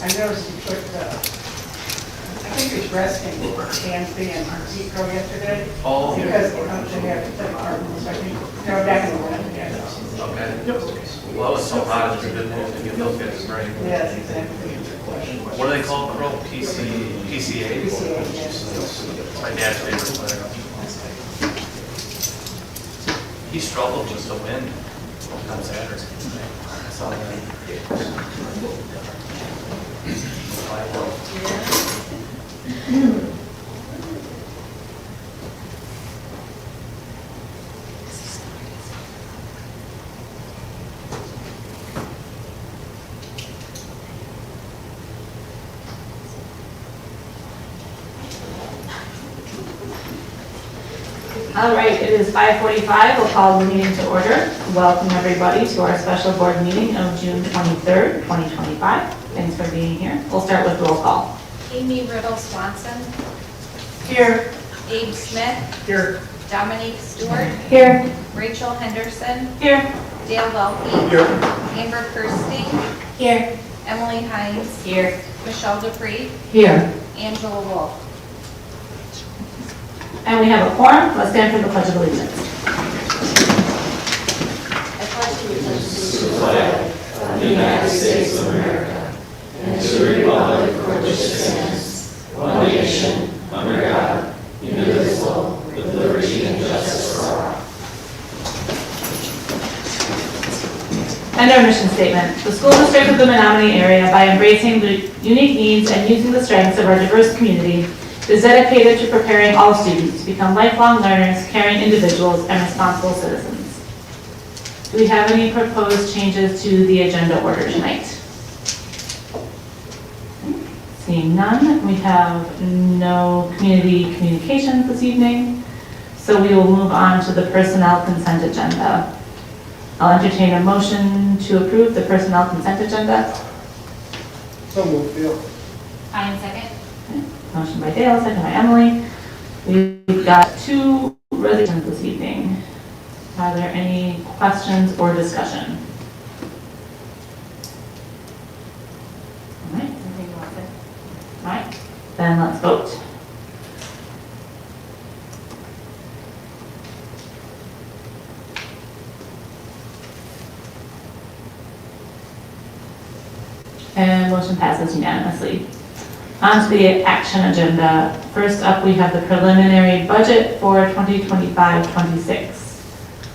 I noticed you put, I think it's resting Tansy and Zico yesterday. Oh. Because they have to take part in this, I think, they're back in the wind again. Okay. Well, it's so hot, it's a good move to get those guys right. Yes, exactly. What do they call it, Crow? PCA? PCA, yes. My dad's favorite player. He struggled just to win on Saturday. I saw that. All right, it is 5:45. We'll call the meeting to order. Welcome everybody to our special board meeting of June 23rd, 2025. Thanks for being here. We'll start with roll call. Amy Riddle Swanson. Here. Abe Smith. Here. Dominique Stewart. Here. Rachel Henderson. Here. Dale Welke. Here. Amber Kirsting. Here. Emily Hines. Here. Michelle Dupree. Here. Angela Wolf. And we have a quorum. Let's stand for the Pledge of Allegiance. I pledge allegiance to the flag of the United States of America and to the republic for which it stands, one nation, under God, indivisible, with liberty and justice for all. And our mission statement. The school district of the Menomonie area, by embracing the unique needs and using the strengths of our diverse community, is dedicated to preparing all students to become lifelong learners, caring individuals, and responsible citizens. Do we have any proposed changes to the agenda order tonight? Seeing none, we have no community communications this evening, so we will move on to the personnel consent agenda. I'll entertain a motion to approve the personnel consent agenda. So moved, Bill. I am second. Motion by Dale, second by Emily. We've got two resolutions this evening. Are there any questions or discussion? All right. All right, then let's vote. And motion passes unanimously. On to the action agenda. First up, we have the preliminary budget for 2025-26.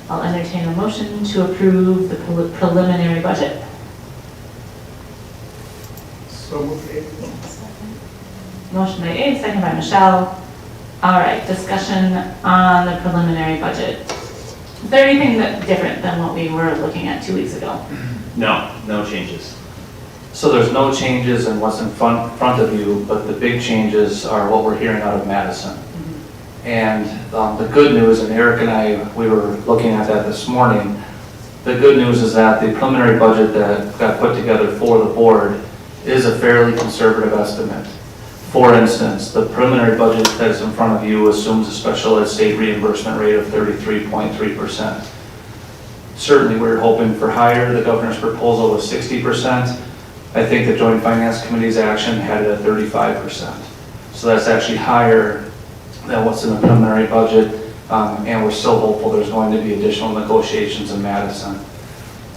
I'll entertain a motion to approve the preliminary budget. So moved, Abe. Motion by Abe, second by Michelle. All right, discussion on the preliminary budget. Is there anything that's different than what we were looking at 2 weeks ago? No, no changes. So there's no changes in what's in front of you, but the big changes are what we're hearing out of Madison. And the good news, and Eric and I, we were looking at that this morning, the good news is that the preliminary budget that got put together for the board is a fairly conservative estimate. For instance, the preliminary budget that is in front of you assumes a special ed state reimbursement rate of 33.3%. Certainly we're hoping for higher. The governor's proposal was 60%. I think the Joint Finance Committee's action had it at 35%. So that's actually higher than what's in the preliminary budget, and we're still hopeful there's going to be additional negotiations in Madison.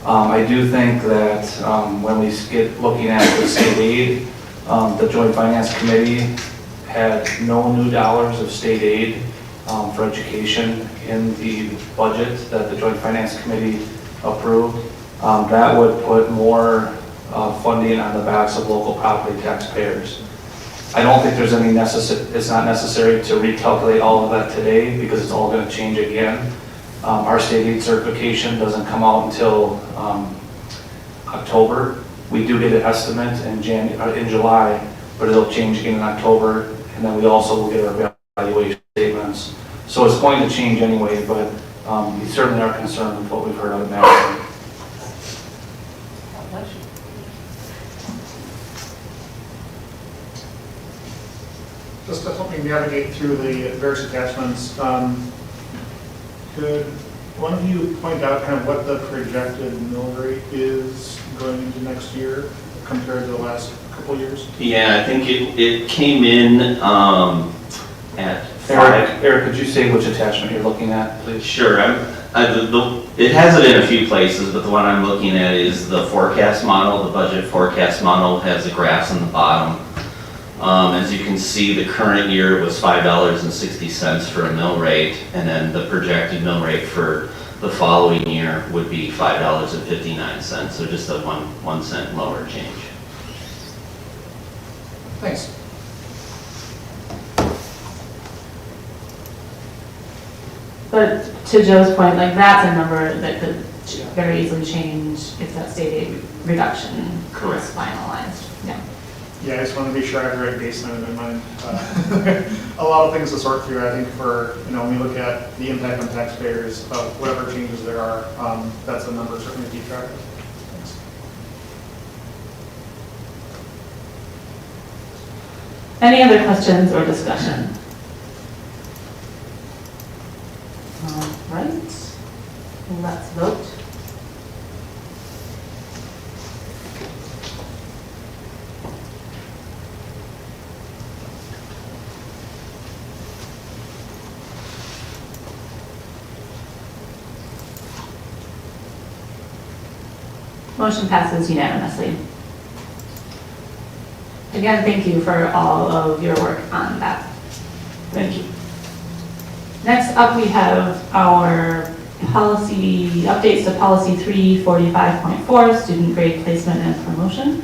I do think that when we get looking at the state aid, the Joint Finance Committee had no new dollars of state aid for education in the budget that the Joint Finance Committee approved. That would put more funding on the backs of local property taxpayers. I don't think there's any it's not necessary to recalculate all of that today because it's all going to change again. Our state aid certification doesn't come out until October. We do get an estimate in July, but it'll change again in October, and then we also will get our evaluation statements. So it's going to change anyway, but we certainly are concerned with what we've heard out of Madison. Just to help me navigate through the various attachments, could one of you point out kind of what the projected mill rate is going into next year? compared to the last couple years? Yeah, I think it came in at Eric, could you say which attachment you're looking at, please? Sure, it has it in a few places, but the one I'm looking at is the forecast model. The budget forecast model has the graphs on the bottom. As you can see, the current year was $5.60 for a mill rate, and then the projected mill rate for the following year would be $5.59, so just a 1 cent lower change. Thanks. But to Joe's point, like that's a number that could very easily change if that state aid reduction is Correct. finalized. Yeah. Yeah, I just want to be sure I have the right baseline in mind. A lot of things to sort through, I think, for, when we look at the impact on taxpayers of whatever changes there are, that's a number certainly to keep track of. Thanks. Any other questions or discussion? All right, let's vote. Motion passes unanimously. Again, thank you for all of your work on that. Thank you. Next up, we have our policy updates to policy 345.4, student grade placement and promotion.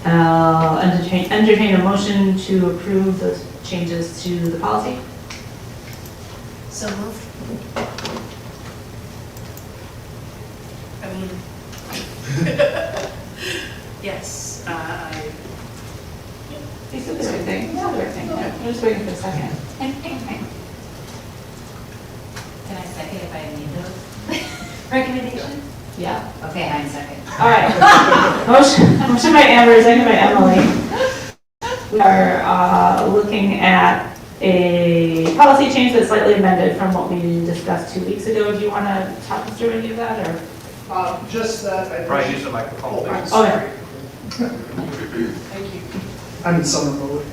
I'll entertain a motion to approve the changes to the policy. So moved. Yes, Is it the right thing? Yeah, the right thing. Yeah, I'm just waiting for a second. Can I second if I need those recommendations? Yeah. Okay, I'm second. All right. Motion by Amber, second by Emily. We are looking at a policy change that's slightly amended from what we discussed 2 weeks ago. Do you want to talk us through any of that, or? Just that I... Brian, use the microphone, I'm please. Oh, sorry. yeah. thank you. I'm in summer mode.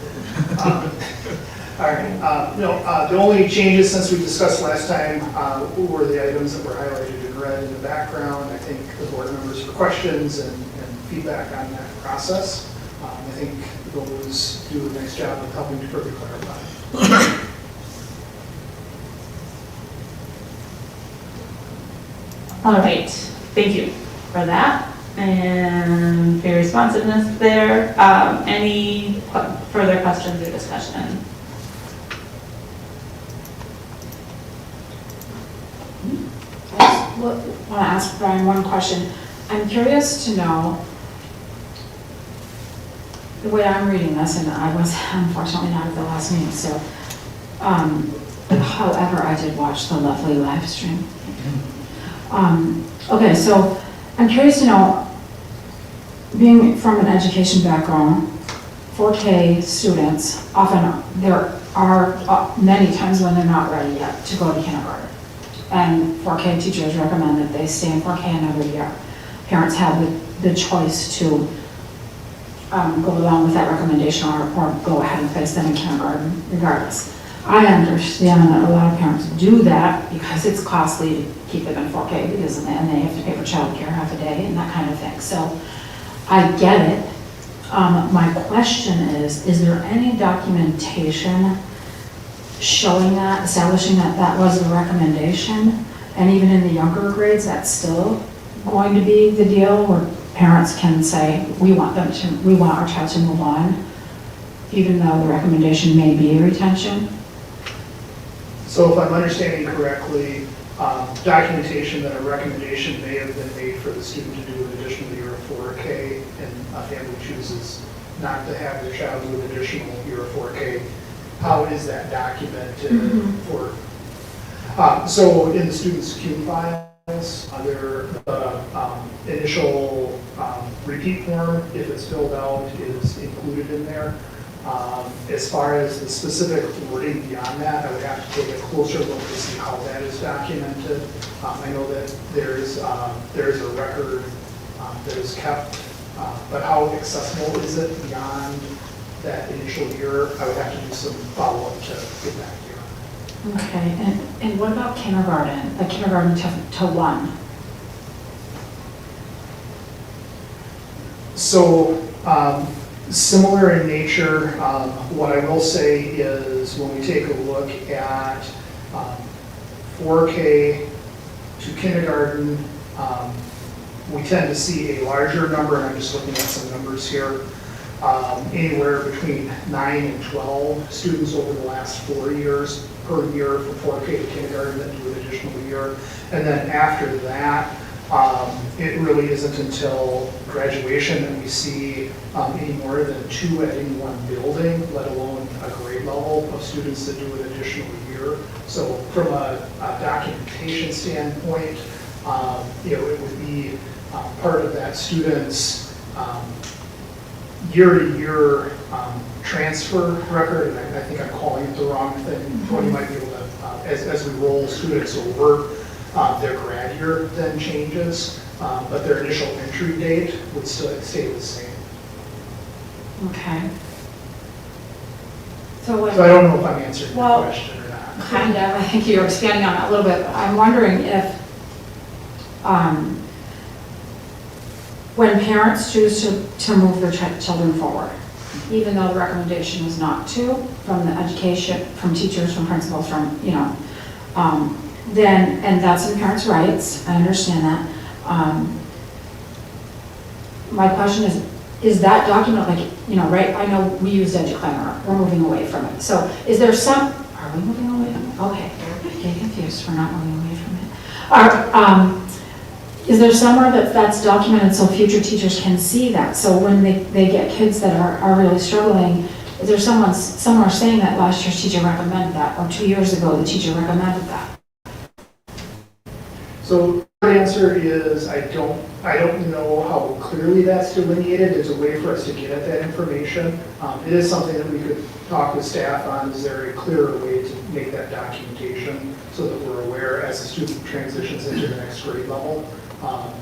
All right, the only changes since we discussed last time were the items that were highlighted in red in the background. I think the board members for questions and feedback on that process. I think those do a nice job of helping to further clarify. All right, thank you for that and for your responsiveness there. Any further questions or discussion? I just want to ask Brian one question. I'm curious to know, the way I'm reading this, and I was unfortunately not at the last meeting, so, however, I did watch the lovely live stream. Okay, so I'm curious to know, being from an education background, 4K students, often there are many times when they're not ready yet to go to kindergarten. And 4K teachers recommend that they stay in 4K another year. Parents have the choice to go along with that recommendation or go ahead and place them in kindergarten regardless. I understand that a lot of parents do that because it's costly to keep them in 4K because then they have to pay for childcare half a day and that kind of thing. So I get it. My question is there any documentation showing that, establishing that that was the recommendation? And even in the younger grades, that's still going to be the deal where parents can say, we want our child to move on, even though the recommendation may be retention? So if I'm understanding correctly, documentation that a recommendation may have been made for the student to do an additional year of 4K and a family chooses not to have their child do an additional year of 4K, how is that documented for? So in the student's Q files, the initial repeat form, if it's filled out, is included in there. As far as the specific wording beyond that, I would have to take a closer look to see how that is documented. I know that there's a record that is kept But how accessible is it beyond that initial year? I would have to do some follow-up to get back to you. Okay, and what about kindergarten, like kindergarten to 1? So, similar in nature, what I will say is when we take a look at 4K to kindergarten, we tend to see a larger number, and I'm just looking at some numbers here, anywhere between 9 and 12 students over the last 4 years per year for 4K to kindergarten that do an additional year. And then after that, it really isn't until graduation that we see any more than 2 at any one building, let alone a grade level of students that do an additional year. So from a documentation standpoint, it would be part of that student's year-to-year transfer record, and I think I'm calling it the wrong thing. Tony might be able to, as we roll students over, their grad year then changes, but their initial entry date would still stay the same. Okay. So So I don't know if I'm answering your Well, question or not. kind of, I think you're expanding on that a little bit. But I'm wondering if, when parents choose to move their children forward, even though the recommendation is not to, from the education, from teachers, from principals, from, then, and that's in parents' rights, I understand that. My question is that document, like, right, I know we use EduClimber, we're moving away from it. So is there some, are we moving away from it? Okay, I get confused, we're not moving away from it. Is there somewhere that's documented so future teachers can see that? So when they get kids that are really struggling, is there somewhere saying that last year's teacher recommended that, or 2 years ago the teacher recommended that? So the answer is I don't know how clearly that's delineated. There's a way for us to get at that information. It is something that we could talk with staff on. Is there a clearer way to make that documentation so that we're aware as the student transitions into the next grade level?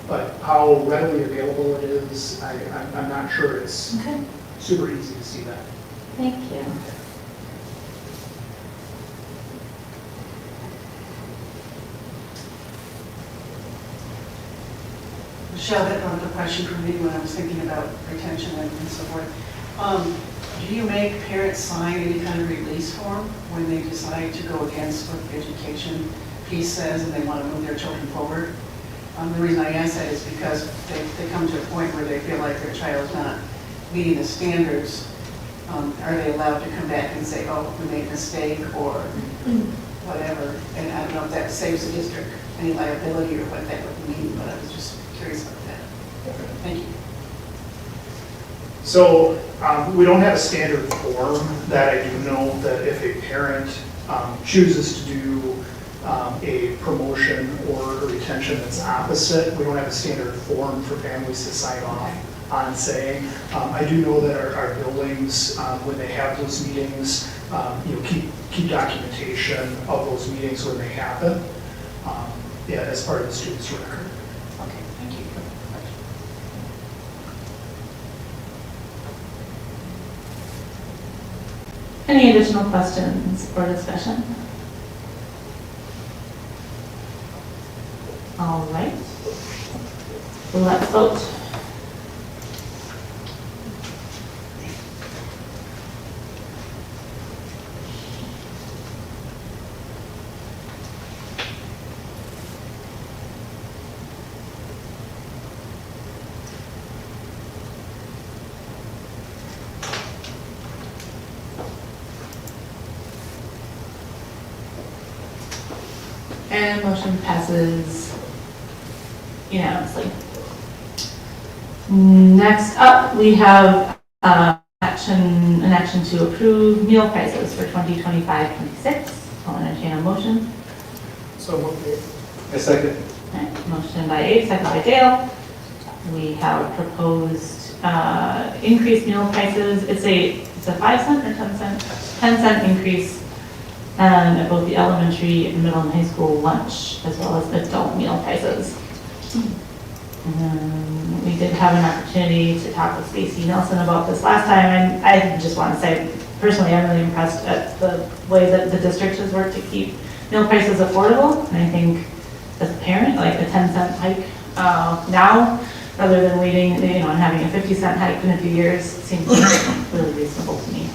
But how readily available it is, I'm not sure it's Okay, super easy to see that. thank you. Michelle, that brought up a question for me when I was thinking about retention and so forth. Do you make parents sign any kind of release form when they decide to go against what the education piece says and they want to move their children forward? The reason I ask that is because they come to a point where they feel like their child's not meeting the standards. Are they allowed to come back and say, oh, we made a mistake or whatever? And I don't know if that saves the district any liability or what that would mean, but I was just curious about that. Thank you. So we don't have a standard form that I do know that if a parent chooses to do a promotion or a retention that's opposite, we don't have a standard form for families to sign off on saying. I do know that our buildings, when they have those meetings, keep documentation of those meetings when they happen, as part of the student's record. Okay, thank you. Any additional questions or discussion? All right. Let's vote. And motion passes unanimously. Next up, we have an action to approve meal prices for 2025-26. I'll entertain a motion. So moved. A second. Alright, motion by Abe, second by Dale. We have proposed increased meal prices. It's a 5 cent or 10 cent? 10 cent increase at both the elementary and middle and high school lunch, as well as adult meal prices. We did have an opportunity to talk with Stacy Nelson about this last time, and I just want to say, personally, I'm really impressed at the way that the district has worked to keep meal prices affordable. And I think as a parent, like a 10-cent hike now, rather than waiting, and having a 50-cent hike in a few years, seems really reasonable to me.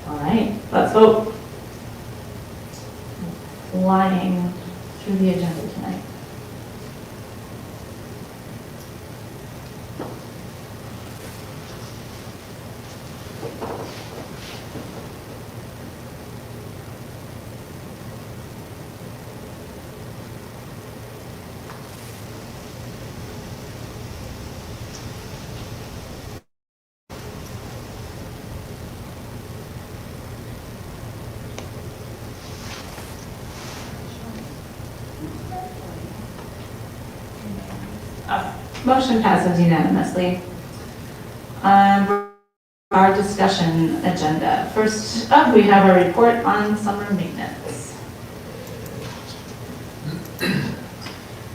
All right, let's vote. Flying through the agenda tonight. Motion passes unanimously. Our discussion agenda. First up, we have a report on summer maintenance.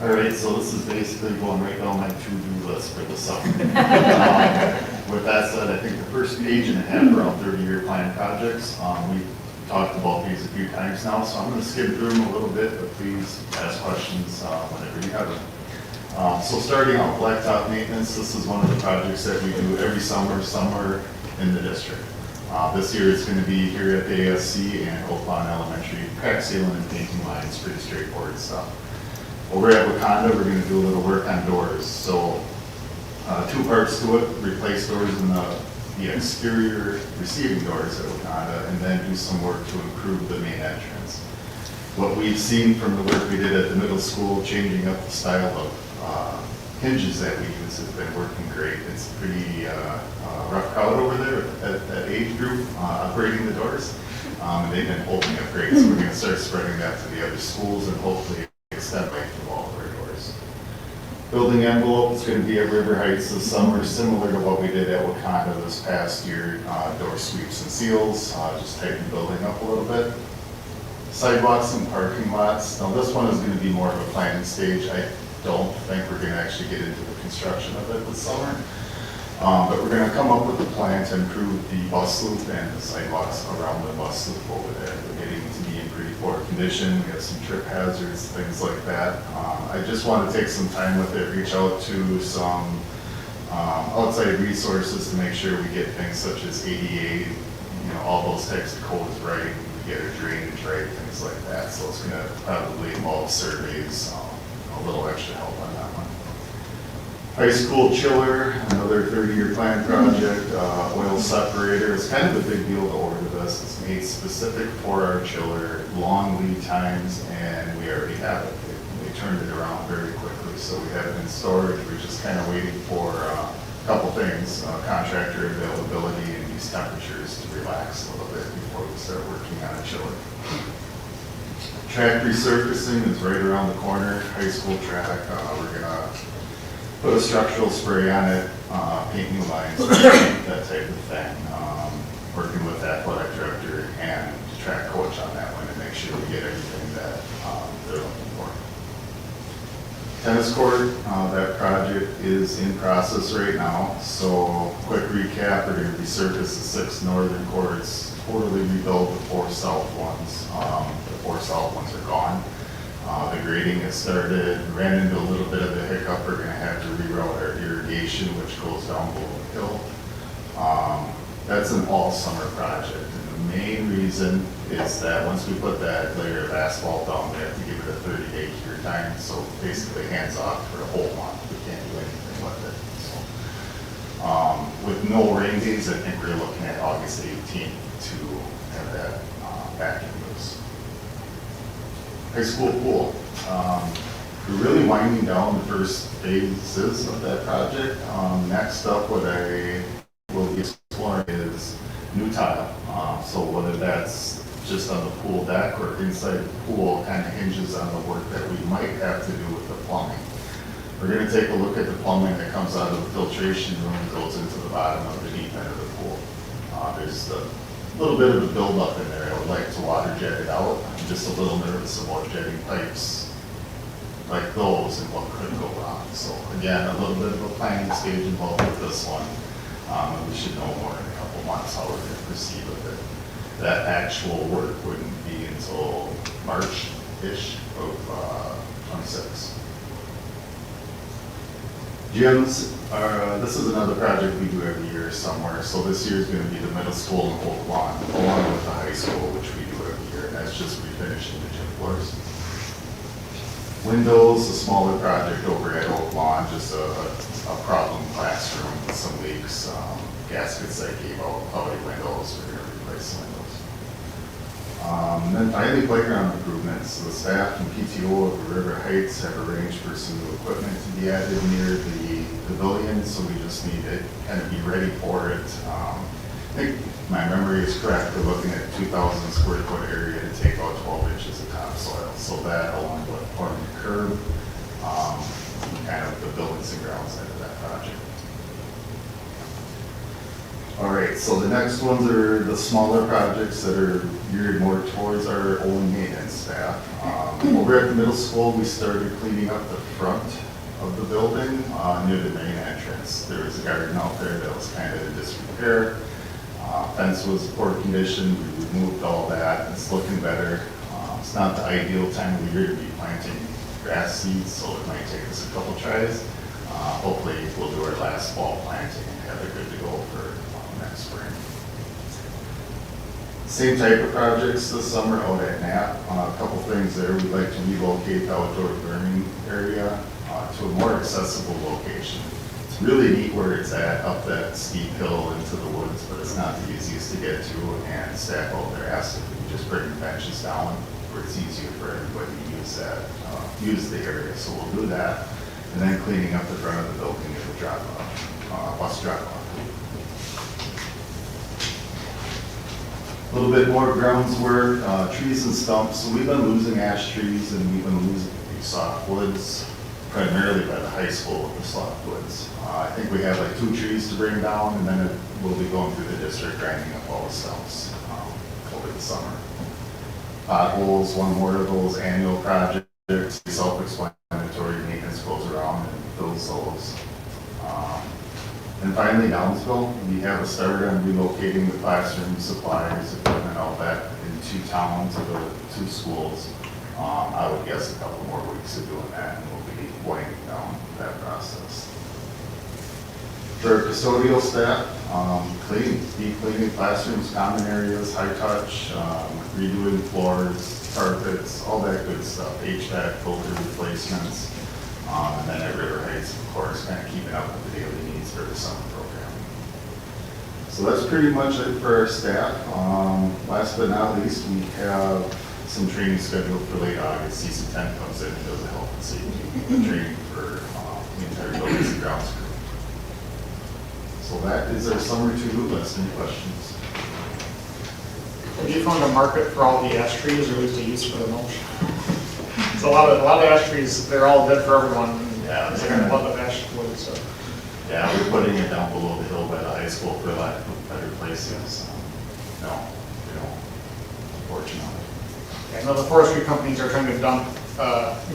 All right, so this is basically going right down my to-do list for the summer. With that said, I think the first page and a half are all 30-year plan projects. We've talked about these a few times now, so I'm going to skim through them a little bit, but please ask questions whenever you have them. So starting out, blacktop maintenance, this is one of the projects that we do every summer somewhere in the district. This year it's going to be here at the ASC and Old Pond Elementary, crack sealing and painting lines, pretty straightforward stuff. Over at Wakanda, we're going to do a little work on doors. So two parts to it, replace doors in the exterior receiving doors at Wakanda, and then do some work to improve the main entrance. What we've seen from the work we did at the middle school, changing up the style of hinges that we use, has been working great. It's pretty rough crowd over there at that age group operating the doors. And they've been holding up great, so we're going to start spreading that to the other schools and hopefully extend life to all of our doors. Building envelope is going to be at River Heights this summer, similar to what we did at Wakanda this past year. Door sweeps and seals, just tighten the building up a little bit. Sidewalks and parking lots. Now this one is going to be more of a planning stage. I don't think we're going to actually get into the construction of it this summer. But we're going to come up with a plan to improve the bus loop and the sidewalks around the bus loop over there. They're getting to be in pretty poor condition. We have some trip hazards, things like that. I just want to take some time with it, reach out to some outside resources to make sure we get things such as ADA, all those types of codes right. We get our drainage right, things like that. So it's going to probably involve surveys, a little extra help on that one. High school chiller, another 30-year plan project. Oil separator, it's kind of a big deal to order this. It's made specific for our chiller, long lead times, and we already have it. They turned it around very quickly, so we have it in storage. We're just kind of waiting for a couple things, contractor availability and these temperatures to relax a little bit before we start working on a chiller. Track resurfacing is right around the corner, high school track. We're gonna put a structural spray on it, paint new lines, that type of thing. Working with athletic director and track coach on that one to make sure we get everything that they're looking for. Tennis court, that project is in process right now. So quick recap, we're gonna resurface the 6 northern courts, totally rebuild the 4 south ones. The 4 south ones are gone. The grading has started, ran into a little bit of a hiccup. We're going to have to reroute our irrigation, which goes down below the hill. That's an all summer project. And the main reason is that once we put that layer of asphalt down, we have to give it a 30-day cure time. So basically hands off for a whole month. We can't do anything with it. So, with no rain days, I think we're looking at August 18th to have that back in use. High school pool. We're really winding down the first phases of that project. Next up, what I will be exploring is new tile. So whether that's just on the pool deck or inside the pool, kind of hinges on the work that we might have to do with the plumbing. We're going to take a look at the plumbing that comes out of the filtration room and goes into the bottom of the deep end of the pool. There's the little bit of a buildup in there. I would like to water jet it out. I'm just a little nervous about jetting pipes like those and what could go wrong. So again, a little bit of a planning stage involved with this one. And we should know more in a couple months how we're going to proceed with it. That actual work wouldn't be until March-ish of 26. Gyms are, this is another project we do every year somewhere. So this year is going to be the middle school and Oak Lawn, along with the high school, which we do every year. And that's just refinishing the gym floors. Windows, a smaller project over at Oak Lawn, just a problem classroom with some leaks, gaskets that gave out, cloudy windows, we're going to replace the windows. And then finally, playground improvements. The staff and PTO of River Heights have arranged for some new equipment to be added near the pavilion, so we just need to kind of be ready for it. I think my memory is correct, we're looking at 2,000 square foot area to take out 12 inches of topsoil. So that, along with pouring the curb, kind of the buildings and grounds end of that project. All right, so the next ones are the smaller projects that are geared more towards our own maintenance staff. Over at the middle school, we started cleaning up the front of the building near the main entrance. There was a garden out there that was kind of in disrepair. Fence was poor condition. We removed all that. It's looking better. It's not the ideal time of year to be planting grass seeds, so it might take us a couple tries. Hopefully, we'll do our last fall planting and have it good to go for next spring. Same type of projects this summer out at Knapp. A couple things there. We'd like to relocate the outdoor burning area to a more accessible location. It's really neat where it's at, up that steep hill into the woods, but it's not the easiest to get to, and staff out there asked if we could just bring the benches down where it's easier for everybody to use that, use the area. So we'll do that, and then cleaning up the front of the building at the drop-off, bus drop-off. A little bit more grounds work, trees and stumps. So we've been losing ash trees and we've been losing softwoods, primarily by the high school with the softwoods. I think we have like 2 trees to bring down, and then we'll be going through the district grinding up all the stumps over the summer. Potholes, one more of those annual projects, self-explanatory maintenance goes around and fills those. And finally, Downsville, we have a start on relocating the classroom supplies, equipment, all that in 2 towns or 2 schools. I would guess a couple more weeks of doing that, and we'll be winding down that process. For our custodial staff, deep cleaning classrooms, common areas, high touch, redoing floors, carpets, all that good stuff, HVAC, filter replacements. And then at River Heights, of course, kind of keeping up with the daily needs for the summer program. So that's pretty much it for our staff. Last but not least, we have some training scheduled for late August. CC10 comes in and does a health and safety training for the entire buildings and grounds crew. So that is our summer to-do list. Any questions? Have you found a market for all the ash trees, or at least a use for the mulch? So a lot of ash trees, they're all good for everyone. Yeah, they're going to love the ash wood. So yeah, we're putting it down below the hill by the high school for lack of better places. No, we don't, unfortunately. I know the forestry companies are trying to dump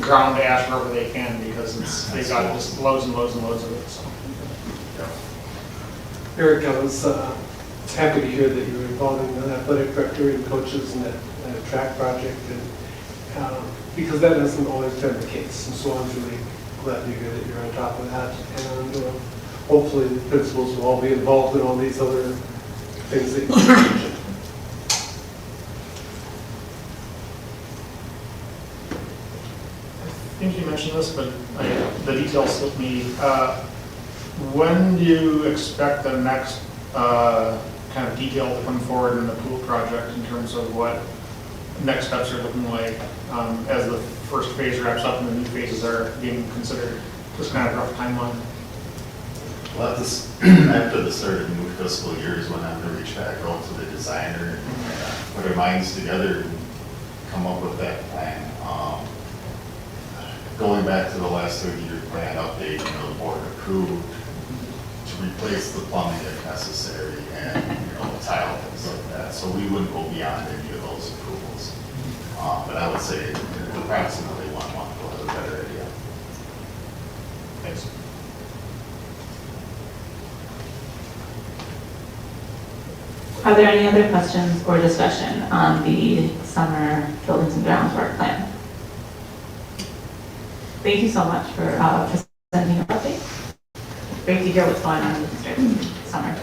ground ash wherever they can because they've got just loads and loads and loads of it. So. Yeah. Eric, I was happy to hear that you were involved in the athletic director and coaches in that track project, and because that hasn't always been the case, and so I'm really glad to hear that you're on top of that, and hopefully the principals will all be involved in all these other things that you mentioned. I think you mentioned this, but the details slipped me. When do you expect the next kind of detail to come forward in the pool project in terms of what next steps are looking like as the first phase wraps up and the new phases are being considered? Just kind of rough timeline. Well, after the start of the new fiscal year is when I'm going to reach back out to the designer and put our minds together and come up with that plan. Going back to the last 30-year plan update, the board approved to replace the plumbing if necessary and, tile, things like that. So we wouldn't go beyond any of those approvals. But I would say approximately 1 month will have a better idea. Thanks. Are there any other questions or discussion on the summer buildings and grounds work plan? Thank you so much for presenting your update. Great to hear what's going on in the district this summer.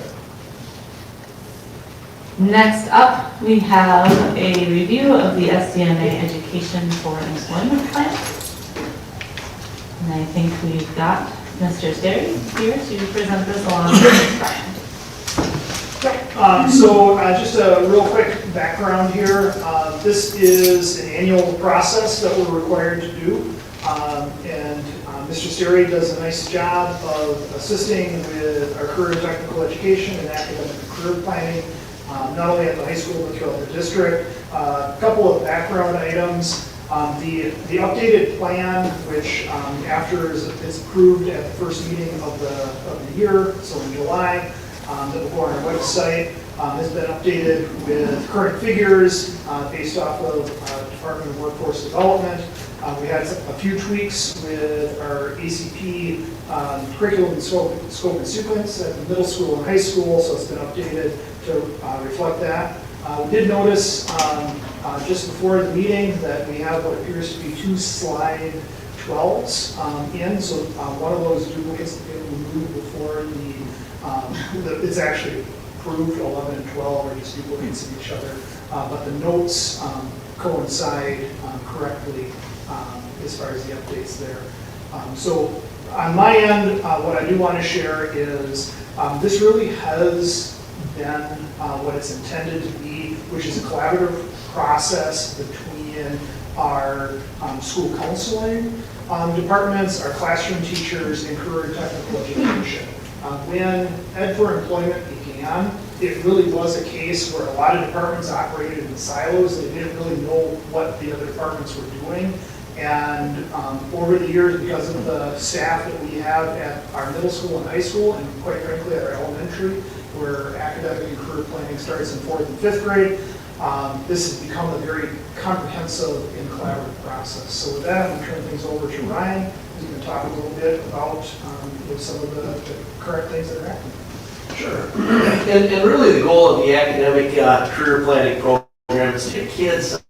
Next up, we have a review of the SDMA Education for Employment Plan. And I think we've got Mr. Sterry here to present this along with Brian. Just a real quick background here. This is an annual process that we're required to do. Mr. Sterry does a nice job of assisting with our career technical education and academic career planning, not only at the high school but throughout the district. A couple of background items. The updated plan, which after it's approved at the first meeting of the year, so in July, that will go on our website, has been updated with current figures based off of Department of Workforce Development. We had a few tweaks with our ACP curriculum and scope and sequence at the middle school and high school, so it's been updated to reflect that. We did notice just before the meeting that we have what appears to be 2 slide 12s in, so one of those duplicates that get removed before it's actually approved. 11 and 12 are just duplicates of each other, but the notes coincide correctly as far as the updates there. So on my end, what I do want to share is this really has been what it's intended to be, which is a collaborative process between our school counseling departments, our classroom teachers, and career technical education. When Ed for Employment began, it really was a case where a lot of departments operated in silos. They didn't really know what the other departments were doing. And over the years, because of the staff that we have at our middle school and high school, and quite frankly at our elementary, where academic and career planning starts in 4th and 5th grade, this has become a very comprehensive and collaborative process. So with that, I'm going to turn things over to Ryan, who's going to talk a little bit about some of the current things that are happening. Sure. And really the goal of the academic career planning program is to get kids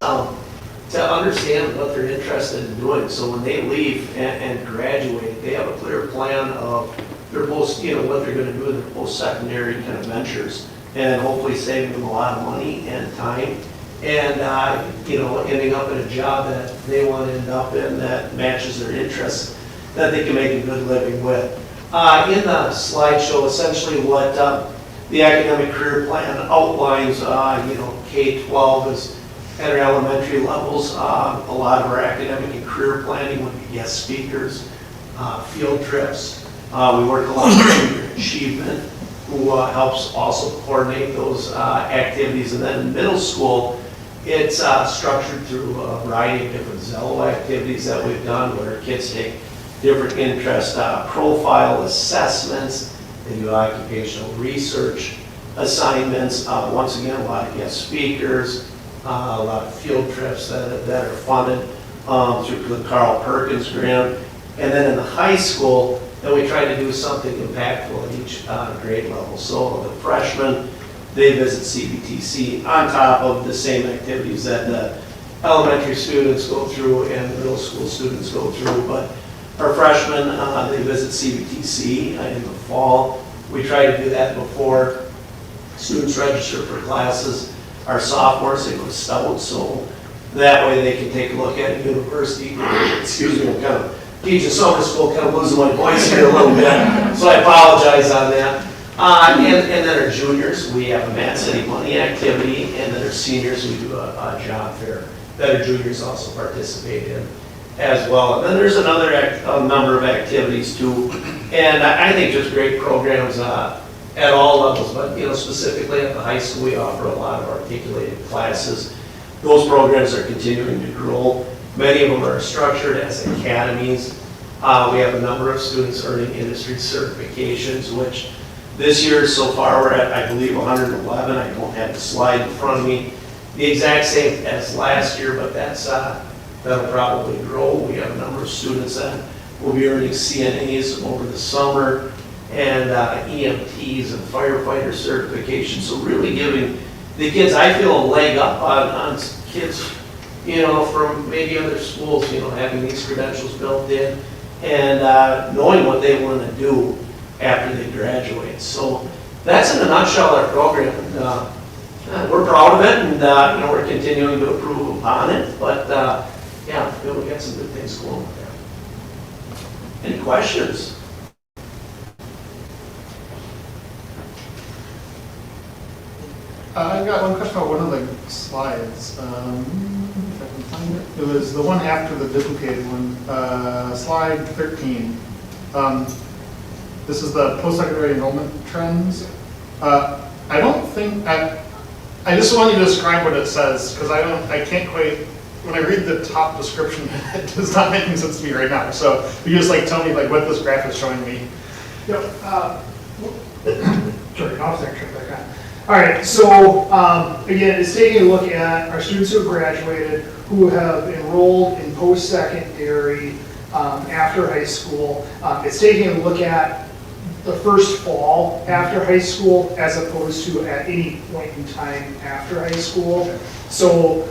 to understand what they're interested in doing. So when they leave and graduate, they have a clear plan of their what they're going to do in their post-secondary kind of ventures, and hopefully saving them a lot of money and time, and ending up in a job that they want to end up in that matches their interests, that they can make a good living with. In the slideshow, essentially what the academic career plan outlines, K-12 is at our elementary levels. A lot of our academic and career planning would be guest speakers, field trips. We work along with Senior Achievement, who helps also coordinate those activities. And then in middle school, it's structured through a variety of different Zello activities that we've done, where kids take different interest profile assessments, they do occupational research assignments. Once again, a lot of guest speakers, a lot of field trips that are funded through the Carl Perkins grant. And then in the high school, then we try to do something impactful at each grade level. So the freshmen, they visit CBTC on top of the same activities that the elementary students go through and the middle school students go through. But our freshmen, they visit CBTC in the fall. We try to do that before students register for classes. Our sophomores, they go to Stout, so that way they can take a look at university. Excuse me, I'm kind of teaching summer school, kind of losing my voice here a little bit, so I apologize on that. And then our juniors, we have a Mad City Money activity, and then our seniors, we do a job fair that our juniors also participate in as well. And then there's another number of activities too, and I think just great programs at all levels, but specifically at the high school, we offer a lot of articulated classes. Those programs are continuing to grow. Many of them are structured as academies. We have a number of students earning industry certifications, which This year, so far, we're at, I believe, 111. I don't have the slide in front of me. The exact same as last year, but that'll probably grow. We have a number of students that will be earning CNAs over the summer, and EMTs and firefighter certification. So really giving the kids, I feel, a leg up on kids, you know, from maybe other schools, you know, having these credentials built in and knowing what they want to do after they graduate. So that's in a nutshell our program. And we're proud of it, and you know, we're continuing to improve upon it. But yeah, I feel we got some good things going with that. Any questions? I've got one question about one of the slides. If I can find it. It was the one after the duplicated one, slide 13. This is the post-secondary enrollment trends. I don't think, I just want you to describe what it says, because I can't quite, when I read the top description, it does not make any sense to me right now. So you just like tell me like what this graph is showing me. Yep. Sorry, I'll turn it back on. All right, so again, it's taking a look at our students who have graduated, who have enrolled in post-secondary after high school. It's taking a look at the first fall after high school as opposed to at any point in time after high school. So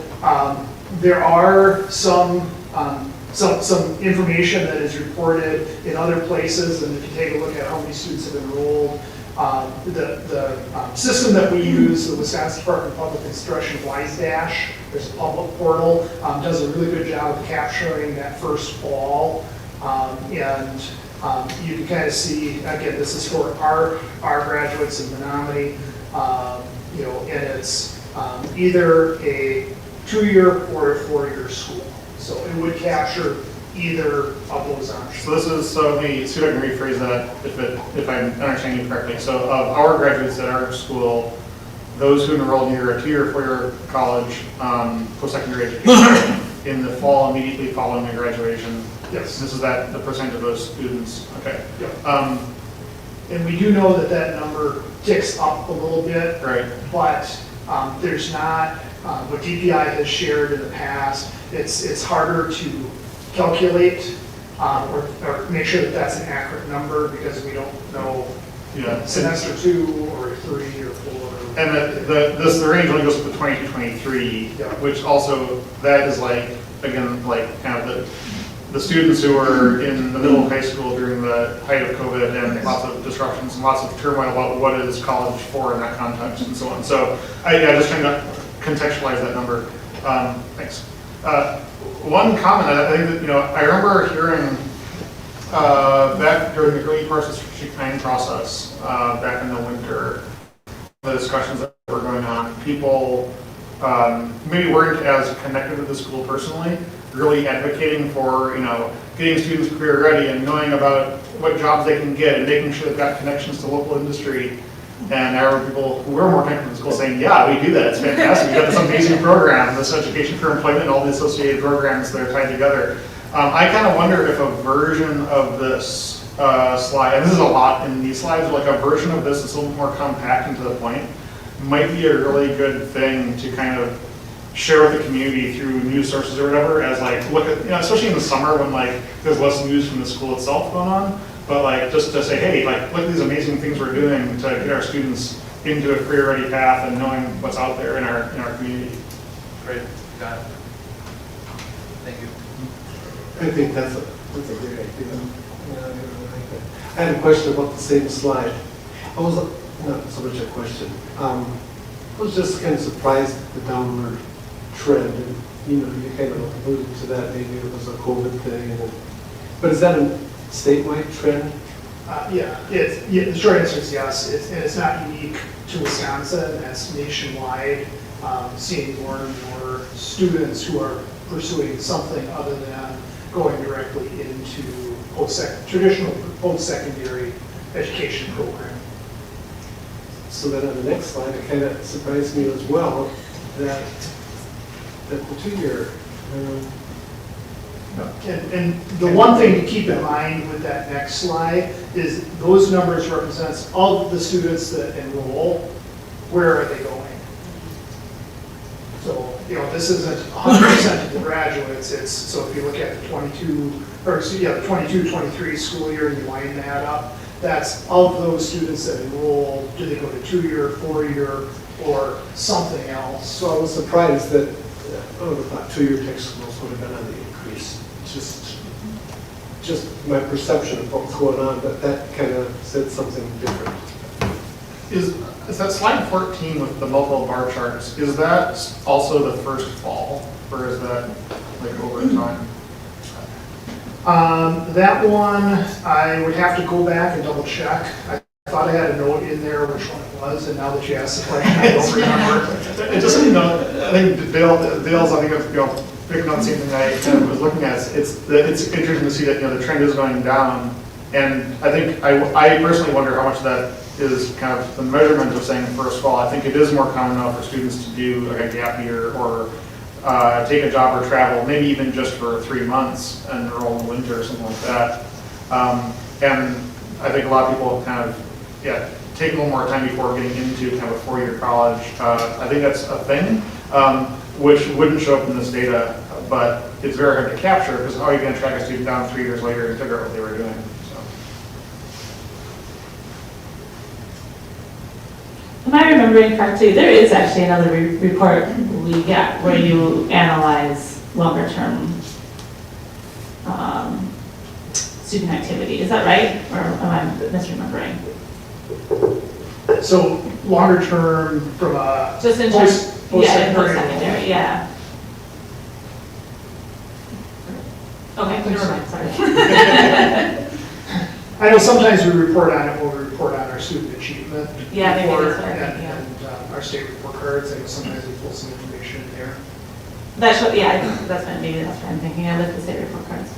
there are some information that is reported in other places, and if you take a look at how many students have enrolled, the system that we use, the Wisconsin Department of Public Instruction, WiseDash, there's a public portal, does a really good job of capturing that first fall. And you can kind of see, again, this is for our graduates in Menomonie, you know, and it's either a 2-year or a 4-year school. So it would capture either of those options. So this is, so let me see if I can rephrase that if I'm understanding you correctly. So of our graduates at our school, those who enrolled in either a 2-year or 4-year college post-secondary education in the fall immediately following their graduation. Yes. This is that the percent of those students. Okay. Yep. And we do know that that number ticks up a little bit. Right. But there's not what DPI has shared in the past. It's harder to calculate or make sure that that's an accurate number because we don't know semester 2 or 3 or 4. And the range only goes up to 22, 23, which also, that is like, again, like kind of the students who were in the middle of high school during the height of COVID and lots of disruptions and lots of turmoil about what is college for in that context and so on. So I just trying to contextualize that number. Thanks. One comment, I think that, you know, I remember hearing back during the early parts of the strategic planning process, back in the winter, the discussions that were going on, people maybe weren't as connected with the school personally, really advocating for, you know, getting students career ready and knowing about what jobs they can get and making sure they've got connections to local industry. And there were people who were more connected to the school saying, yeah, we do that, it's fantastic. We've got this amazing program, this education for employment, all the associated programs that are tied together. I kind of wonder if a version of this slide, and this is a lot in these slides, but like a version of this that's a little more compact and to the point, might be a really good thing to kind of share with the community through news sources or whatever, as like, look at, you know, especially in the summer when like there's less news from the school itself going on, but like just to say, hey, like look at these amazing things we're doing to get our students into a career-ready path and knowing what's out there in our community. Great, got it. Thank you. I think that's a great idea. I had a question about the same slide. I was, not so much a question. I was just kind of surprised at the downward trend. And, you know, you kind of alluded to that, maybe it was a COVID thing. But is that a statewide trend? Yeah, the short answer is yes. It's not unique to Wisconsin. That's nationwide. Seeing more and more students who are pursuing something other than going directly into traditional post-secondary education program. So then on the next slide, it kind of surprised me as well that the 2-year And the one thing to keep in mind with that next slide is those numbers represents all of the students that enroll, where are they going? So, this isn't 100% of the graduates, so if you look at the 22-23 school year and you line that up, that's of those students that enroll, do they go to 2-year, 4-year, or something else? So I was surprised that, I would have thought 2-year tech schools would have been on the increase. Just my perception of what was going on, but that kind of said something different. Is that slide 14 with the multiple bar charts, is that also the first fall, or is that like over time? That one, I would have to go back and double check. I thought I had a note in there which one it was, and now that you asked the question, I don't remember. It just, I think Dale's, I think, picking on something I kind of was looking at, it's interesting to see that, the trend is going down, and I think, I personally wonder how much of that is kind of the measurement of saying first fall. I think it is more common now for students to do like a gap year or take a job or travel, maybe even just for 3 months and enroll in the winter or something like that. And I think a lot of people kind of, take a little more time before getting into kind of a 4-year college. I think that's a thing, which wouldn't show up in this data, but it's very hard to capture because how are you going to track a student down 3 years later and figure out what they were doing? Am I remembering correctly, there is actually another report we get where you analyze longer-term student activity. Is that right, or am I misremembering? So longer term from a Just in terms, post-secondary post-secondary, yeah. Okay, never mind, sorry. I know sometimes we report on it when we report on our student achievement. Yeah, maybe report that's what I think, and, yeah. and our state report cards, I know sometimes we pull some information in there. That's what, yeah, I think that's what, maybe that's what I'm thinking. I like the state report cards.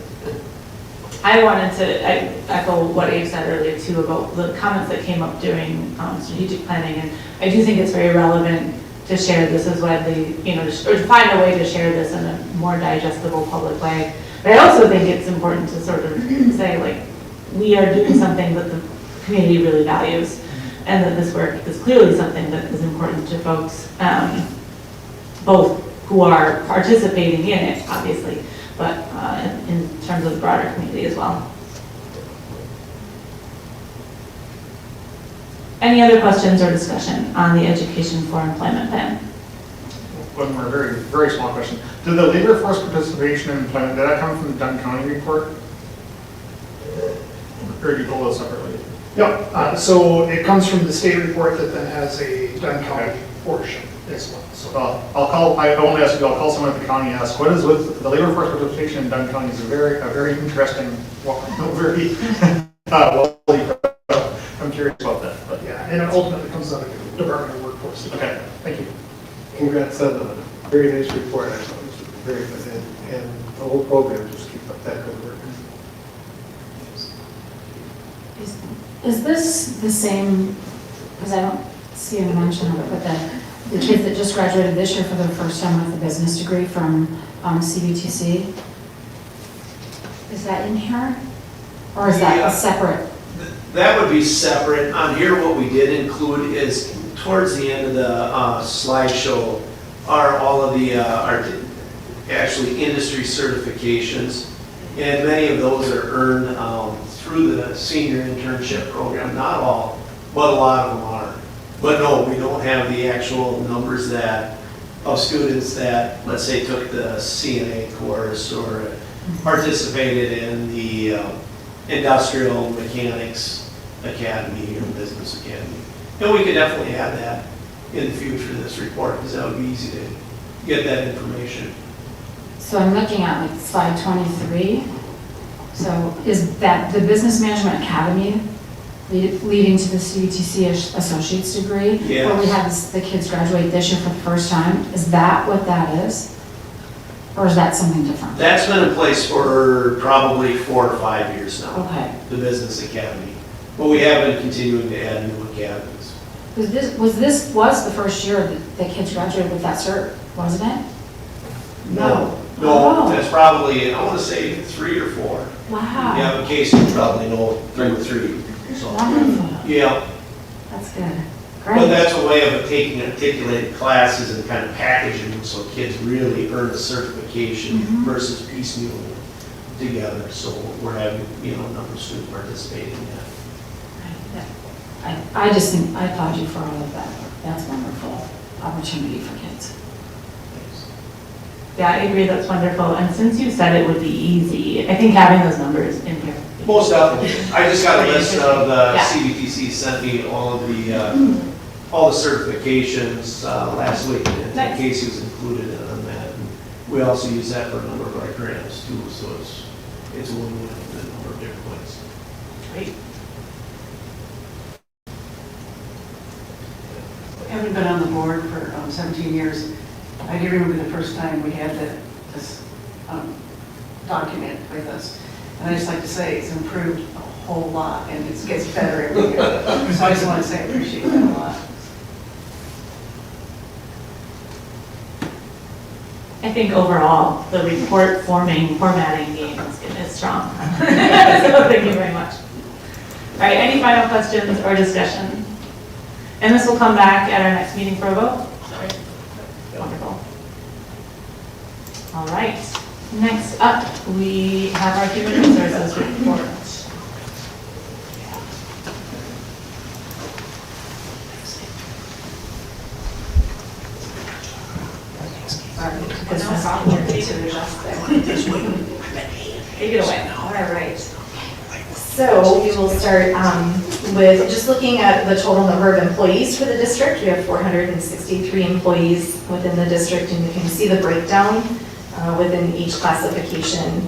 I wanted to echo what Abe said earlier too about the comments that came up during strategic planning, and I do think it's very relevant to share this as widely, or to find a way to share this in a more digestible public way. But I also think it's important to sort of say, like, we are doing something that the community really values, and that this work is clearly something that is important to folks, both who are participating in it, obviously, but in terms of the broader community as well. Any other questions or discussion on the Education for Employment Plan? One more very, very small question. Did the labor force participation in employment, did that come from the Dunn County report? Or do you pull those separately? Yep, so it comes from the state report that then has a Dunn County portion as well. So I only ask you, I'll call someone at the county and ask, what is with the labor force participation in Dunn County is a very interesting, very, I'm curious about that, but Yeah, and it ultimately comes out of the Department of Workforce. okay, thank you. Congrats on a very nice report. I thought it was very good, and the whole program, just keep up that good work. Is this the same, because I don't see any mention of it, but the kids that just graduated this year for the first time with a business degree from CBTC? Is that in here? Or is that a separate? That would be separate. On here, what we did include is towards the end of the slideshow are all of the actually industry certifications, and many of those are earned through the senior internship program. Not all, but a lot of them are. But no, we don't have the actual numbers of students that, let's say, took the CNA course or participated in the Industrial Mechanics Academy or Business Academy. And we could definitely add that in the future of this report, because that would be easy to get that information. So I'm looking at like slide 23. So is that the Business Management Academy leading to the CBTC associate's degree? Yes. Where we had the kids graduate this year for the first time? Is that what that is? Or is that something different? That's been in place for probably 4 or 5 years now, Okay. the Business Academy. But we have been continuing to add new academies. Was the first year that the kids graduated with that cert, wasn't it? No. No, Oh. that's probably, I want to say 3 or 4. Wow. You have a case, you probably know 3 or 3. So, Wonderful. yeah, That's good. but Great. that's a way of taking articulated classes and kind of packaging them so kids really earn the certification Mhm. versus piecemeal together. So we're having, a number of students participating in that. I just think, I applaud you for all of that. That's wonderful opportunity for kids. Yeah, I agree, that's wonderful. And since you said it would be easy, I think having those numbers in here. Most definitely. I just got a list of the Yeah. CBTC sent me all the certifications last week. And Nice. Casey was included on that. And we also use that for a number of our grants too, so it's a win-win in a number of different ways. Great. Having been on the board for 17 years, I do remember the first time we had this document with us. And I just like to say it's improved a whole lot and it gets better every year. So I just want to say I appreciate that a lot. I think overall, the report formatting game is strong. So thank you very much. All right, any final questions or discussion? And this will come back at our next meeting for a vote? Wonderful. All right, next up, we have our human resources report. Sorry, because my software needs to adjust there. Take it away. All right. So we will start with just looking at the total number of employees for the district. We have 463 employees within the district, and you can see the breakdown within each classification.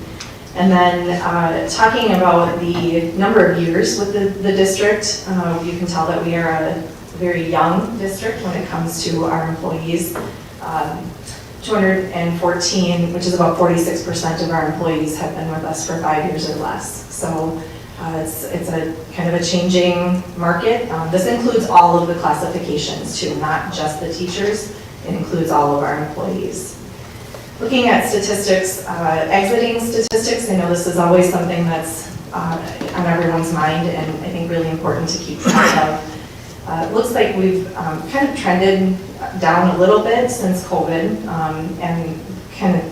And then talking about the number of years with the district, you can tell that we are a very young district when it comes to our employees. 214, which is about 46% of our employees, have been with us for 5 years or less. So it's a kind of a changing market. This includes all of the classifications too, not just the teachers. It includes all of our employees. Looking at statistics, exiting statistics, I know this is always something that's on everyone's mind and I think really important to keep track of. It looks like we've kind of trended down a little bit since COVID and kind of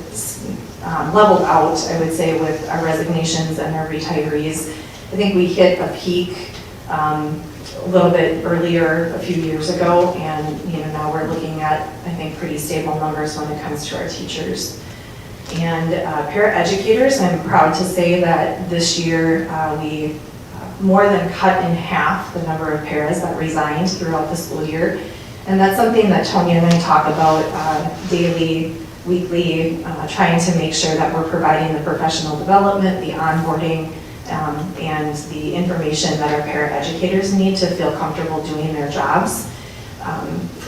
leveled out, I would say, with our resignations and our retirees. I think we hit a peak a little bit earlier a few years ago, and now we're looking at, I think, pretty stable numbers when it comes to our teachers. And paraeducators, I'm proud to say that this year we more than cut in half the number of paras that resigned throughout the school year. And that's something that Tony and I talk about daily, weekly, trying to make sure that we're providing the professional development, the onboarding, and the information that our paraeducators need to feel comfortable doing their jobs.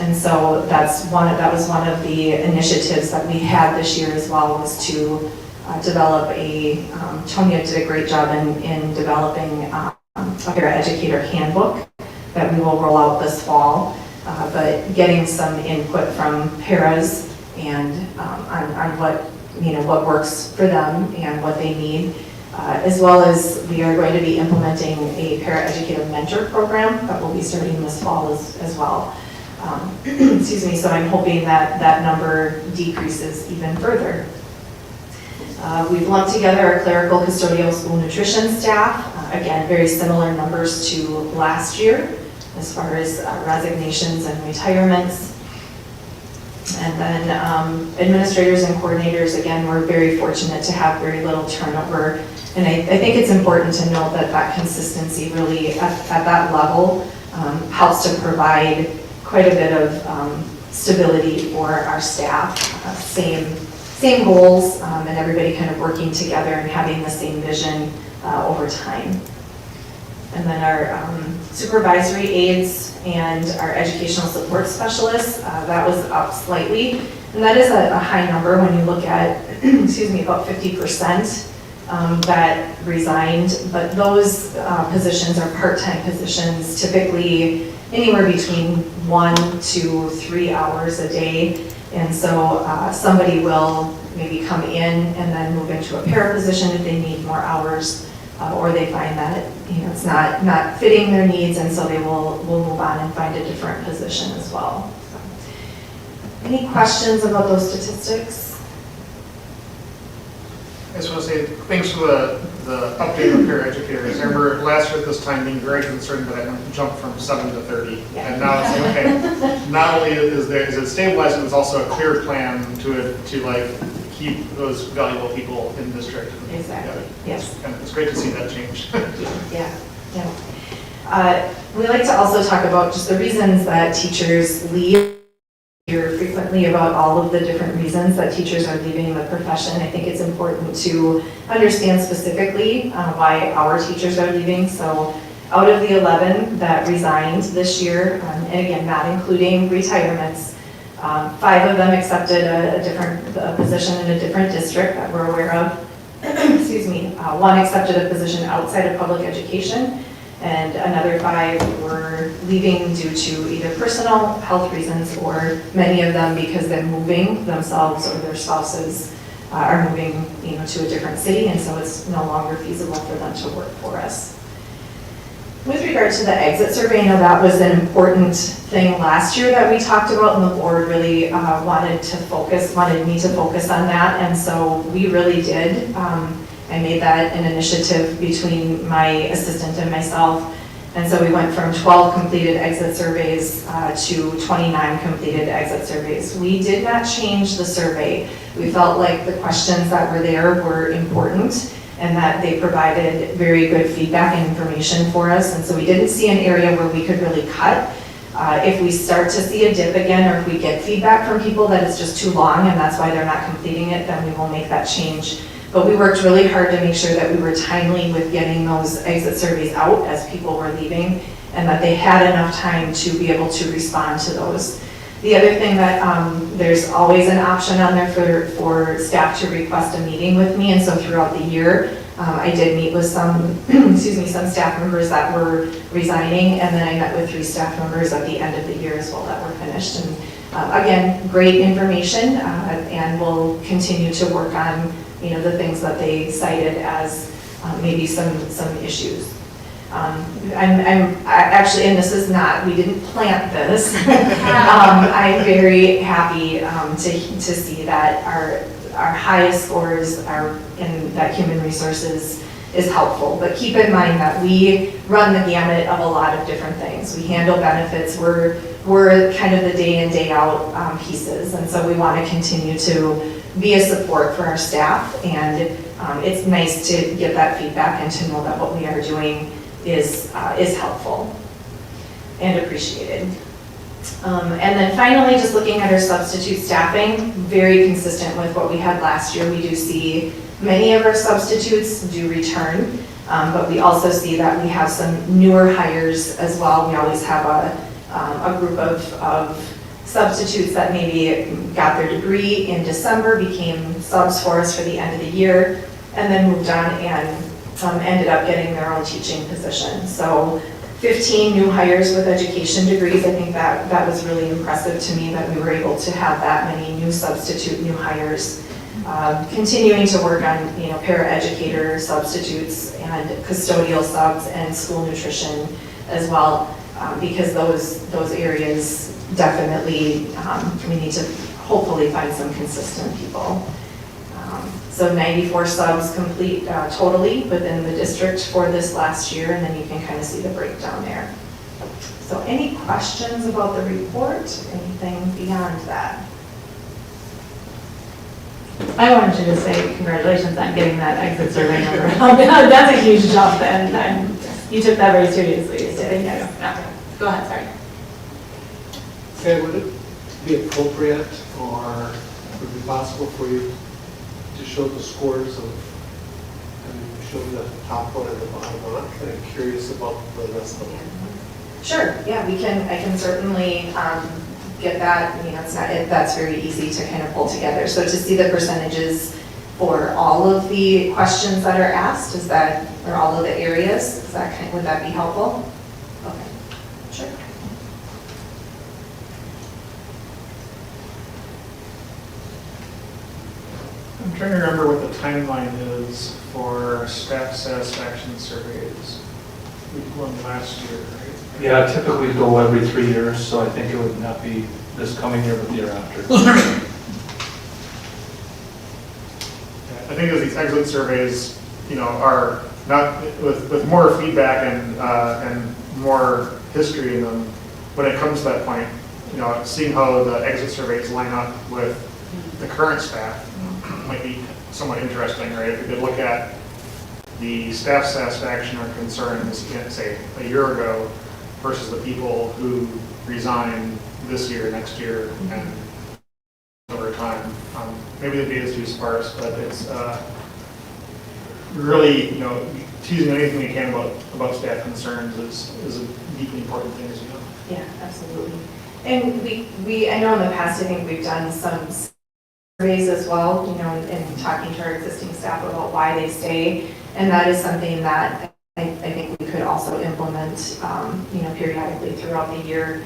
And so that was one of the initiatives that we had this year as well, was to develop Tonya did a great job in developing a paraeducator handbook that we will roll out this fall. But getting some input from paras and on what works for them and what they need, as well as we are going to be implementing a paraeducator mentor program that will be starting this fall as well. Excuse me, so I'm hoping that number decreases even further. We've lumped together our clerical, custodial, school nutrition staff. Again, very similar numbers to last year as far as resignations and retirements. And then administrators and coordinators, again, we're very fortunate to have very little turnover. And I think it's important to note that consistency really at that level helps to provide quite a bit of stability for our staff. Same goals and everybody kind of working together and having the same vision over time. And then our supervisory aides and our educational support specialists, that was up slightly. And that is a high number when you look at, excuse me, about 50% that resigned. But those positions are part-time positions, typically anywhere between 1 to 3 hours a day. And so somebody will maybe come in and then move into a para position if they need more hours, or they find that, it's not fitting their needs, and so they will move on and find a different position as well. So, any questions about those statistics? I just want to say thanks for the update on paraeducators. I remember last year at this time being very concerned that I jumped from 7 to 30. Yeah. And now it's like, okay, not only is it stabilizing, there's also a clear plan to like keep those valuable people in district. Exactly, yes. And it's great to see that change. Yeah. We like to also talk about just the reasons that teachers leave. Hear frequently about all of the different reasons that teachers are leaving the profession. I think it's important to understand specifically why our teachers are leaving. So out of the 11 that resigned this year, and again, not including retirements, 5 of them accepted a position in a different district that we're aware of. Excuse me. 1 accepted a position outside of public education, and another 5 were leaving due to either personal health reasons, or many of them because they're moving themselves or their spouses are moving, to a different city, and so it's no longer feasible for them to work for us. With regard to the exit survey, I know that was an important thing last year that we talked about, and the board really wanted me to focus on that, and so we really did. I made that an initiative between my assistant and myself. And so we went from 12 completed exit surveys to 29 completed exit surveys. We did not change the survey. We felt like the questions that were there were important and that they provided very good feedback and information for us. And so we didn't see an area where we could really cut. If we start to see a dip again, or if we get feedback from people that it's just too long and that's why they're not completing it, then we will make that change. But we worked really hard to make sure that we were timely with getting those exit surveys out as people were leaving, and that they had enough time to be able to respond to those. The other thing that there's always an option on there for staff to request a meeting with me, and so throughout the year, I did meet with some staff members that were resigning, and then I met with 3 staff members at the end of the year as well that were finished. And again, great information, and we'll continue to work on the things that they cited as maybe some issues. I'm actually, and this is not, we didn't plant this. I'm very happy to see that our highest scores are in that human resources is helpful. But keep in mind that we run the gamut of a lot of different things. We handle benefits. We're kind of the day in, day out pieces. And so we want to continue to be a support for our staff. And it's nice to get that feedback and to know that what we are doing is helpful and appreciated. And then finally, just looking at our substitute staffing, very consistent with what we had last year. We do see many of our substitutes do return, but we also see that we have some newer hires as well. We always have a group of substitutes that maybe got their degree in December, became subs for us for the end of the year, and then moved on and ended up getting their own teaching position. So 15 new hires with education degrees. I think that was really impressive to me that we were able to have that many new substitute, new hires. Continuing to work on, paraeducator substitutes and custodial subs and school nutrition as well, because those areas definitely, we need to hopefully find some consistent people. So 94 subs complete totally within the district for this last year, and then you can kind of see the breakdown there. So any questions about the report? Anything beyond that? I wanted to just say congratulations on getting that exit survey number. That's a huge jump, and you took that very seriously. So thank you. Yeah. Go ahead, sorry. Sam, would it be appropriate or would it be possible for you to show the scores of, show the top one and the bottom one? I'm kind of curious about the rest of them. Sure, yeah, I can certainly get that. That's very easy to kind of pull together. So to see the percentages for all of the questions that are asked, or all of the areas, would that be helpful? Okay, sure. I'm trying to remember what the timeline is for staff satisfaction surveys. We did one last year, right? Yeah, typically we go every 3 years, so I think it would not be this coming year, but the year after. I think as these exit surveys, are not, with more feedback and more history in them, when it comes to that point, seeing how the exit surveys line up with the current staff might be somewhat interesting, right? If we could look at the staff satisfaction or concerns, say, a year ago versus the people who resign this year, next year, and over time. Maybe the data is too sparse, but it's really, choosing anything we can about staff concerns is a deeply important thing, as you know. Yeah, absolutely. And I know in the past, I think we've done some surveys as well, and talking to our existing staff about why they stay. And that is something that I think we could also implement, periodically throughout the year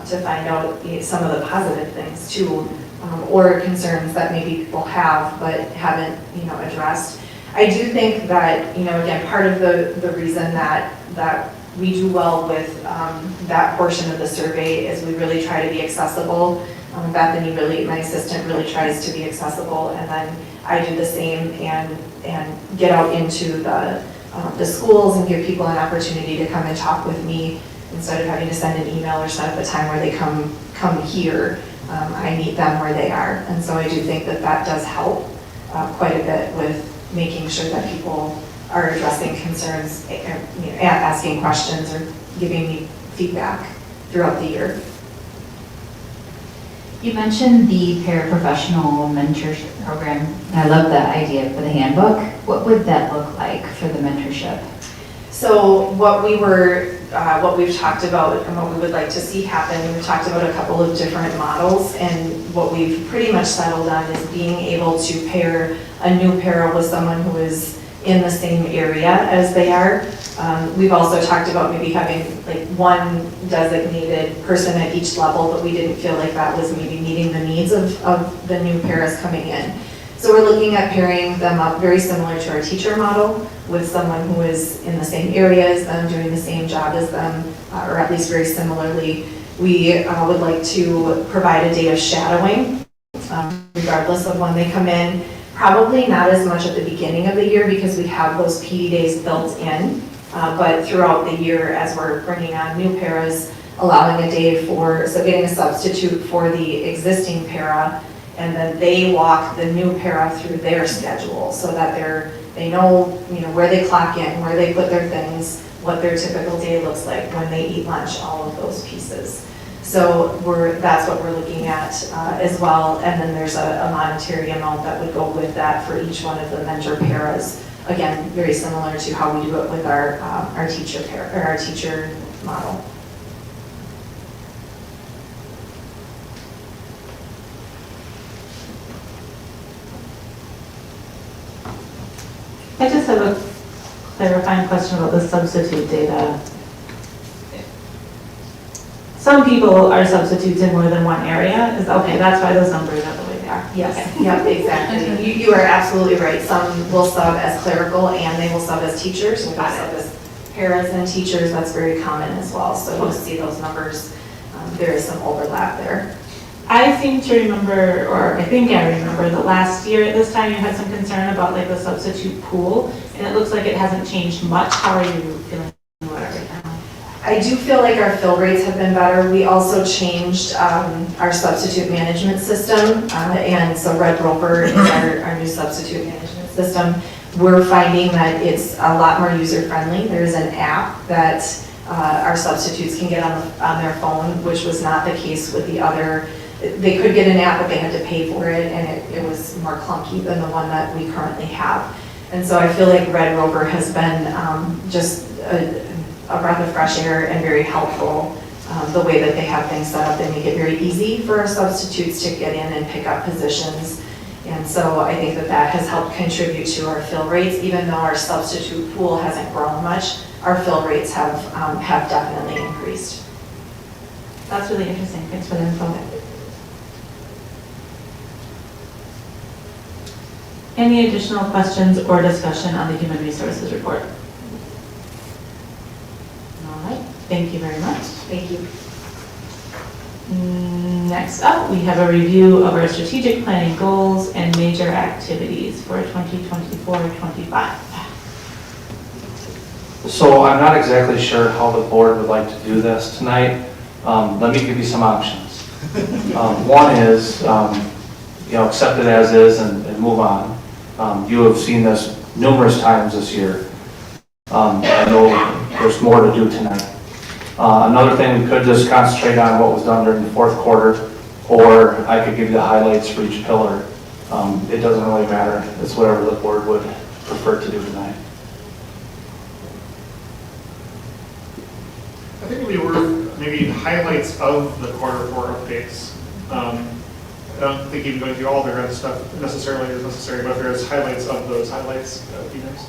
to find out some of the positive things too, or concerns that maybe people have but haven't, addressed. I do think that, again, part of the reason that we do well with that portion of the survey is we really try to be accessible. Bethany, my assistant, really tries to be accessible, and then I do the same and get out into the schools and give people an opportunity to come and talk with me instead of having to send an email or set up a time where they come here. I meet them where they are, and so I do think that does help quite a bit with making sure that people are addressing concerns, asking questions or giving me feedback throughout the year. You mentioned the paraprofessional mentorship program, and I love that idea for the handbook. What would that look like for the mentorship? So what we've talked about and what we would like to see happen, we've talked about a couple of different models, and what we've pretty much settled on is being able to pair a new para with someone who is in the same area as they are. We've also talked about maybe having like one designated person at each level, but we didn't feel like that was maybe meeting the needs of the new paras coming in. So we're looking at pairing them up very similar to our teacher model with someone who is in the same area as them, doing the same job as them, or at least very similarly. We would like to provide a day of shadowing, regardless of when they come in. Probably not as much at the beginning of the year because we have those PD days built in, but throughout the year as we're bringing on new paras, allowing a day so getting a substitute for the existing para, and then they walk the new para through their schedule so that they know where they clock in, where they put their things, what their typical day looks like, when they eat lunch, all of those pieces. So that's what we're looking at as well. And then there's a monetary amount that would go with that for each one of the mentor paras. Again, very similar to how we do it with our teacher model. I just have a clarifying question about the substitute data. Some people are substitutes in more than one area. Okay, that's why those numbers are the way they are. Yes, Okay. yep, exactly. You are absolutely right. Some will sub as clerical and they will sub as teachers. We will sub as paras and teachers. That's very common as well. So you'll see those numbers. There is some overlap there. I seem to remember, or I think I remember, that last year at this time you had some concern about like the substitute pool, and it looks like it hasn't changed much. How are you feeling about it right now? I do feel like our fill rates have been better. We also changed our substitute management system, and so Red Roper is our new substitute management system. We're finding that it's a lot more user-friendly. There's an app that our substitutes can get on their phone, which was not the case with the other. They could get an app, but they had to pay for it, and it was more clunky than the one that we currently have. And so I feel like Red Rover has been just a breath of fresh air and very helpful. The way that they have things set up, they make it very easy for our substitutes to get in and pick up positions. And so I think that has helped contribute to our fill rates. Even though our substitute pool hasn't grown much, our fill rates have definitely increased. That's really interesting. Thanks for the info. Any additional questions or discussion on the Human Resources report? All right, thank you very much. Thank you. Next up, we have a review of our strategic planning goals and major activities for 2024-25. So I'm not exactly sure how the board would like to do this tonight. Let me give you some options. One is, accept it as is and move on. You have seen this numerous times this year. I know there's more to do tonight. Another thing, we could just concentrate on what was done during the fourth quarter, or I could give you the highlights for each pillar. It doesn't really matter. It's whatever the board would prefer to do tonight. I think it'd be worth maybe highlights of the quarter four updates. I don't think even going through all the red stuff necessarily is necessary, but if there's highlights of those highlights, that would be nice.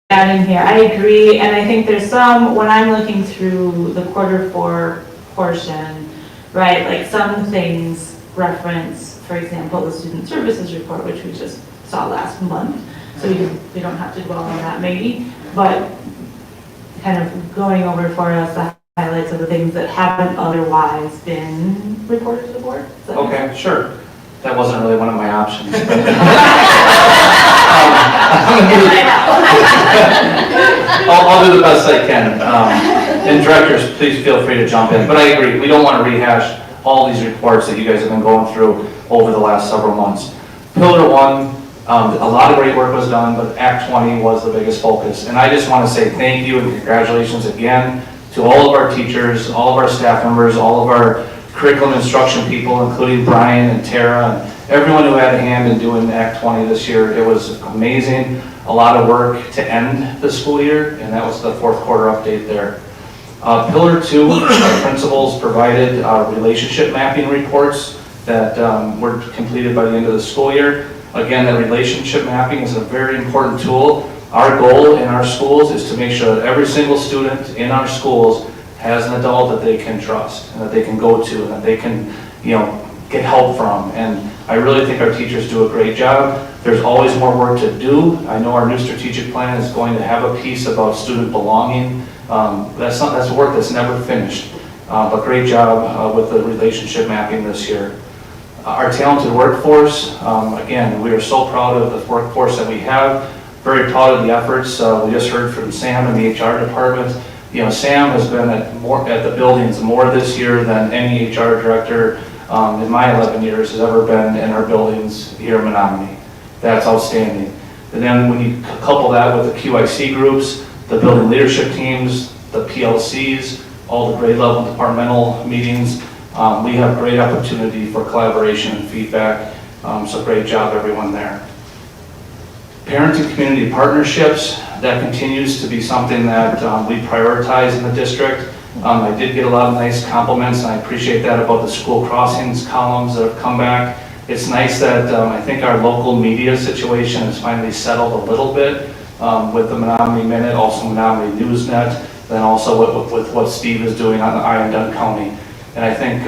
Down in here, I agree, and I think there's some, when I'm looking through the quarter four portion, right, like some things reference, for example, the student services report, which we just saw last month, so we don't have to dwell on that maybe, but kind of going over for us the highlights of the things that haven't otherwise been reported to the board. Is that Okay, sure. That wasn't really one of my options. I'll do the best I can. And directors, please feel free to jump in. But I agree, we don't want to rehash all these reports that you guys have been going through over the last several months. Pillar 1, a lot of great work was done, but Act 20 was the biggest focus. And I just want to say thank you and congratulations again to all of our teachers, all of our staff members, all of our curriculum instruction people, including Brian and Tara, and everyone who had a hand in doing Act 20 this year. It was amazing, a lot of work to end the school year, and that was the fourth quarter update there. Pillar 2, our principals provided relationship mapping reports that were completed by the end of the school year. Again, that relationship mapping is a very important tool. Our goal in our schools is to make sure that every single student in our schools has an adult that they can trust and that they can go to and that they can, get help from. And I really think our teachers do a great job. There's always more work to do. I know our new strategic plan is going to have a piece about student belonging. That's work that's never finished, but great job with the relationship mapping this year. Our talented workforce, again, we are so proud of the workforce that we have. Very proud of the efforts. We just heard from Sam in the HR department. Sam has been at the buildings more this year than any HR director in my 11 years has ever been in our buildings here in Menomonie. That's outstanding. And then when you couple that with the QIC groups, the building leadership teams, the PLCs, all the grade level departmental meetings, we have great opportunity for collaboration and feedback. So great job everyone there. Parent and community partnerships, that continues to be something that we prioritize in the district. I did get a lot of nice compliments, and I appreciate that about the school crossings columns that have come back. It's nice that I think our local media situation has finally settled a little bit with the Menomonie Minute, also Menomonie Newsnet, then also with what Steve is doing on the Iron County. And I think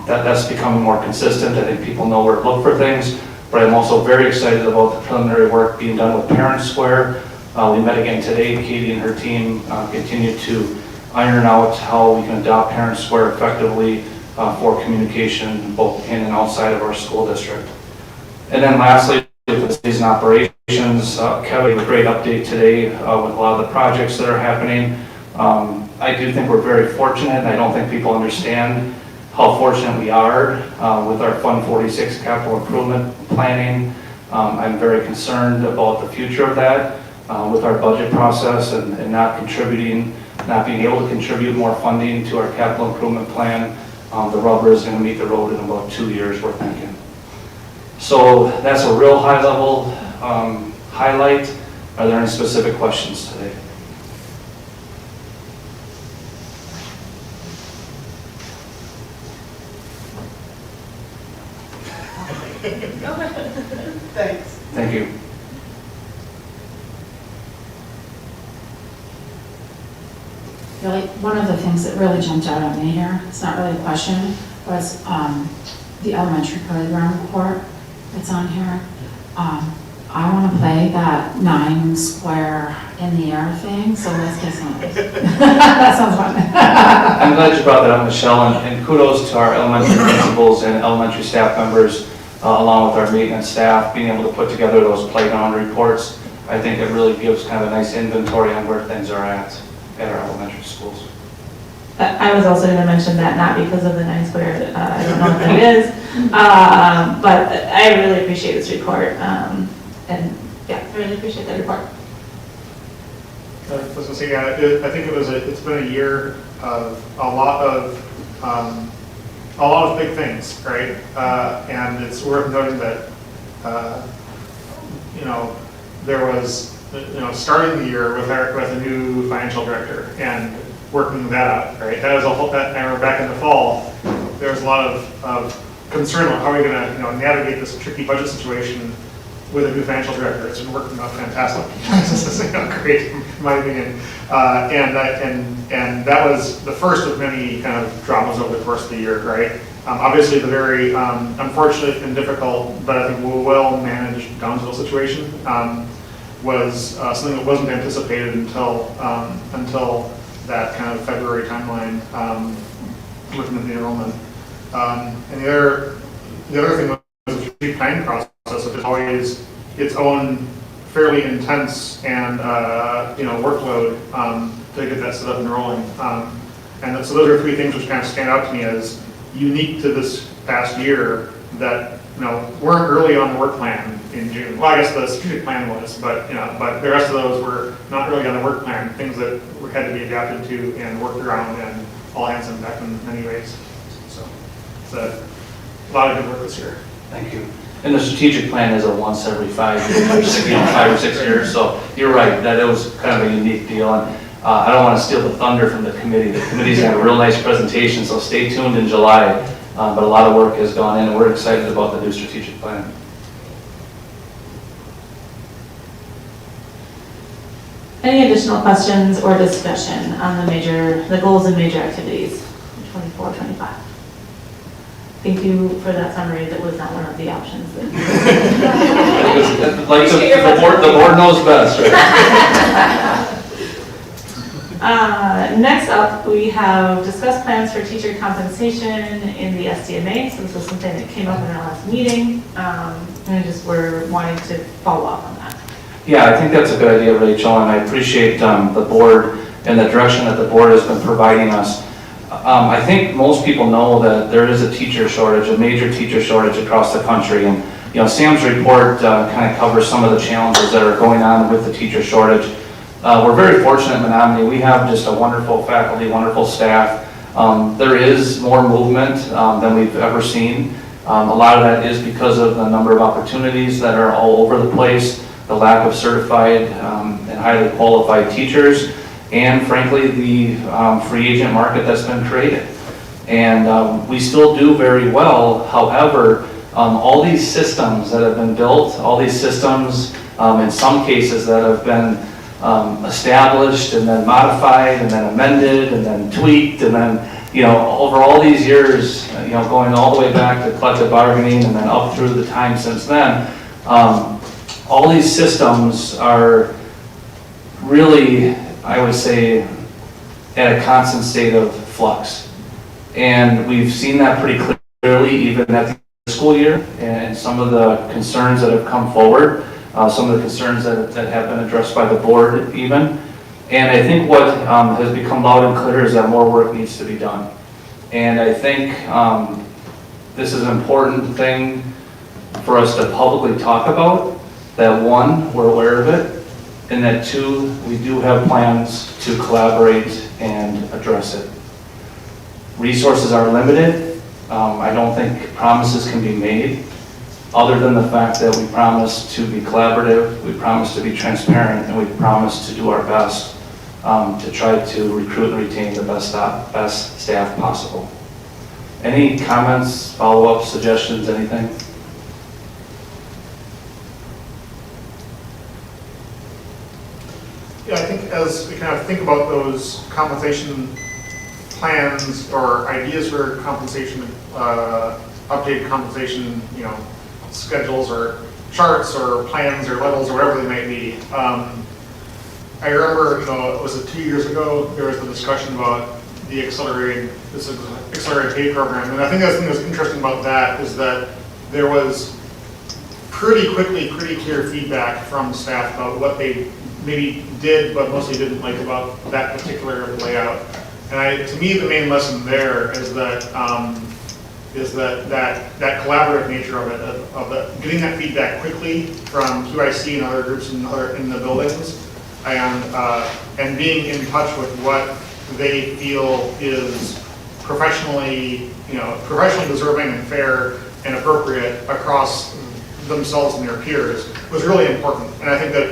that's becoming more consistent. I think people know where to look for things. But I'm also very excited about the preliminary work being done with Parent Square. We met again today. Katie and her team continue to iron out how we can adopt Parent Square effectively for communication both in and outside of our school district. And then lastly, facilities and operations. Kevin gave a great update today with a lot of the projects that are happening. I do think we're very fortunate, and I don't think people understand how fortunate we are with our Fund 46 capital improvement planning. I'm very concerned about the future of that with our budget process and not being able to contribute more funding to our capital improvement plan. The rubber is going to meet the road in about 2 years, we're thinking. So that's a real high level highlight. Are there any specific questions today? Thanks. Thank you. Really, one of the things that really jumped out at me here, it's not really a question, was the elementary program report that's on here. I want to play that 9 square in the air thing, so let's get some of those. That sounds fun. I'm glad you brought that up, Michelle, and kudos to our elementary principals and elementary staff members, along with our maintenance staff, being able to put together those playground reports. I think it really gives kind of a nice inventory on where things are at our elementary schools. I was also going to mention that, not because of the 9 square, I don't know what that is, but I really appreciate this report, and yeah, I really appreciate that report. I was gonna say, yeah, I think it's been a year of a lot of big things, right? And it's worth noting that, there was, starting the year with a new financial director and working that out, right? That was a whole, I remember back in the fall, there was a lot of concern on how are we gonna, navigate this tricky budget situation with a new financial director. It's been working out fantastic. This is great, in my opinion. And that was the first of many kind of dramas over the course of the year, right? Obviously, the very unfortunate and difficult, but I think well-managed Downsville situation was something that wasn't anticipated until that kind of February timeline looking at the enrollment. And the other thing was the strategic planning process, which is always its own fairly intense and workload to get that set up and rolling. And so those are 3 things which kind of stand out to me as unique to this past year that weren't early on the work plan in June. Well, I guess the strategic plan was, but the rest of those were not really on the work plan. Things that had to be adapted to and worked around, and all hands on deck in many ways. So it's a lot of good work this year. Thank you. And the strategic plan is a once every 5 years, 5 or 6 years. So you're right, that it was kind of a unique deal. And I don't want to steal the thunder from the committee. The committee's got a real nice presentation, so stay tuned in July. But a lot of work has gone in, and we're excited about the new strategic plan. Any additional questions or discussion on the goals and major activities in 24-25? Thank you for that summary. That was not one of the options. Like the board knows best, right? Next up, we have discussed plans for teacher compensation in the SDMA. So this was something that came up in our last meeting, and we're wanting to follow up on that. Yeah, I think that's a good idea, Rachel, and I appreciate the board and the direction that the board has been providing us. I think most people know that there is a teacher shortage, a major teacher shortage across the country, and Sam's report kind of covers some of the challenges that are going on with the teacher shortage. We're very fortunate in Menomonie. We have just a wonderful faculty, wonderful staff. There is more movement than we've ever seen. A lot of that is because of the number of opportunities that are all over the place, the lack of certified and highly qualified teachers, and frankly, the free agent market that's been created. And we still do very well. However, all these systems that have been built, all these systems, in some cases that have been established and then modified and then amended and then tweaked and then, over all these years, going all the way back to collective bargaining and then up through the time since then, all these systems are really, I would say, at a constant state of flux. And we've seen that pretty clearly even at the school year, and some of the concerns that have come forward, some of the concerns that have been addressed by the board even. And I think what has become loud and clear is that more work needs to be done. And I think this is an important thing for us to publicly talk about, that 1, we're aware of it, and that 2, we do have plans to collaborate and address it. Resources are limited. I don't think promises can be made, other than the fact that we promise to be collaborative, we promise to be transparent, and we promise to do our best to try to recruit and retain the best staff possible. Any comments, follow-ups, suggestions, anything? Yeah, I think as we kind of think about those compensation plans or ideas for compensation, updated compensation, schedules or charts or plans or levels or whatever they might be. I remember, was it 2 years ago, there was the discussion about the accelerated pay program. And I think the thing that's interesting about that is that there was pretty clear feedback from staff about what they maybe did, but mostly didn't like about that particular layout. And to me, the main lesson there is that that collaborative nature of it, getting that feedback quickly from QIC and other groups in the buildings, and being in touch with what they feel is professionally deserving and fair and appropriate across themselves and their peers was really important. And I think that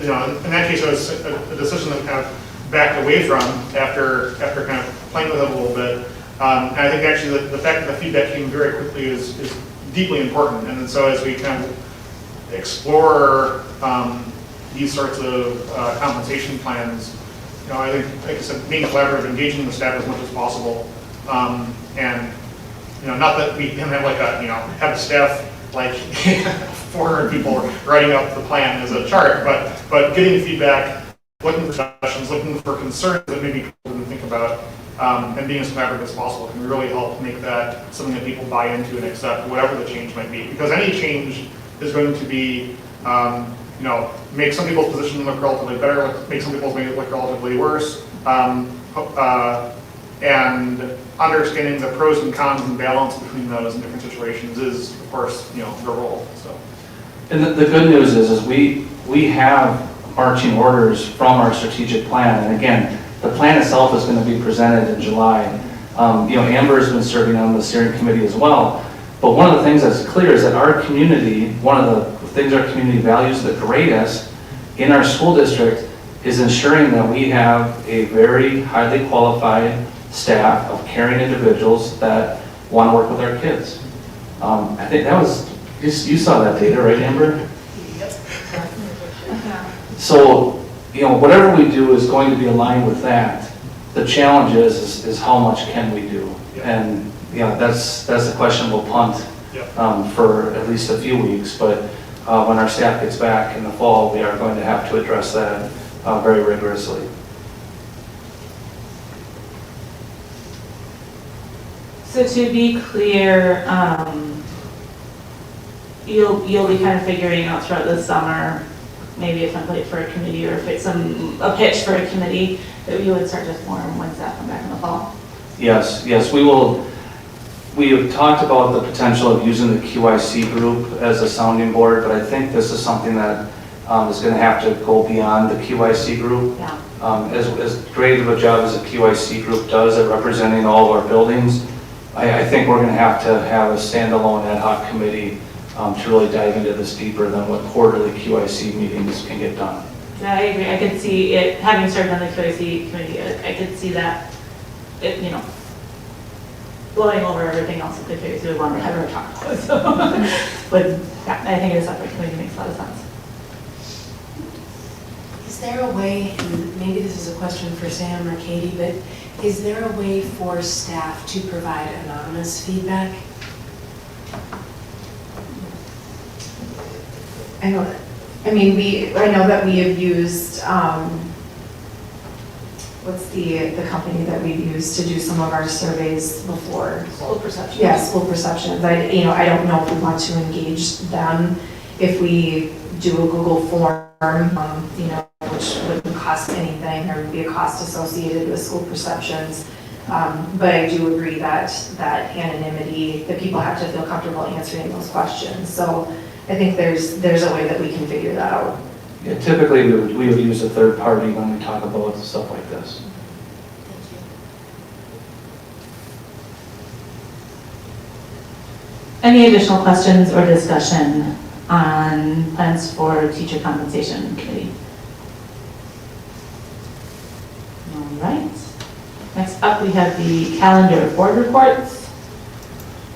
in that case, it was a decision that kind of backed away from after kind of playing with it a little bit. And I think actually the fact that the feedback came very quickly is deeply important. And so as we kind of explore these sorts of compensation plans, I think, like I said, being collaborative, engaging the staff as much as possible, and not that we can have have the staff like 400 people writing up the plan as a chart, but getting feedback, looking for suggestions, looking for concerns that maybe people didn't think about, and being as collaborative as possible can really help make that something that people buy into and accept, whatever the change might be. Because any change is going to be, make some people's position look relatively better, make some people's make it look relatively worse, and understanding the pros and cons and balance between those in different situations is, of course, the role. So. And the good news is we have marching orders from our strategic plan, and again, the plan itself is going to be presented in July. Amber's been serving on the steering committee as well, but one of the things that's clear is that our community, one of the things our community values the greatest in our school district is ensuring that we have a very highly qualified staff of caring individuals that want to work with our kids. I think that was, you saw that data, right, Amber? Yep. So, whatever we do is going to be aligned with that. The challenge is how much can we do? Yep. And that's the question we'll punt Yep. for at least a few weeks. But when our staff gets back in the fall, we are going to have to address that very rigorously. So to be clear, you'll be kind of figuring out throughout the summer, maybe a template for a committee or a pitch for a committee that we would start to form once that come back in the fall. Yes, we will. We have talked about the potential of using the QIC group as a sounding board, but I think this is something that is going to have to go beyond the QIC group. Yeah. As great of a job as the QIC group does at representing all of our buildings, I think we're going to have a standalone ad hoc committee to really dive into this deeper than what quarterly QIC meetings can get done. Yeah, I agree. I could see it, having served on the QIC committee, I could see that, blowing over everything else that the QIC would want to ever talk about. So, but yeah, I think a separate committee makes a lot of sense. Is there a way, and maybe this is a question for Sam or Katie, but is there a way for staff to provide anonymous feedback? I know that we have used, what's the company that we've used to do some of our surveys before? School perception. Yeah, School Perceptions. I don't know if we want to engage them, if we do a Google form, which wouldn't cost anything, there would be a cost associated with School Perceptions. But I do agree that anonymity, that people have to feel comfortable answering those questions. So I think there's a way that we can figure that out. Yeah, typically we would use a third party when we talk about stuff like this. Any additional questions or discussion on plans for teacher compensation committee? All right. Next up, we have the calendar of board reports.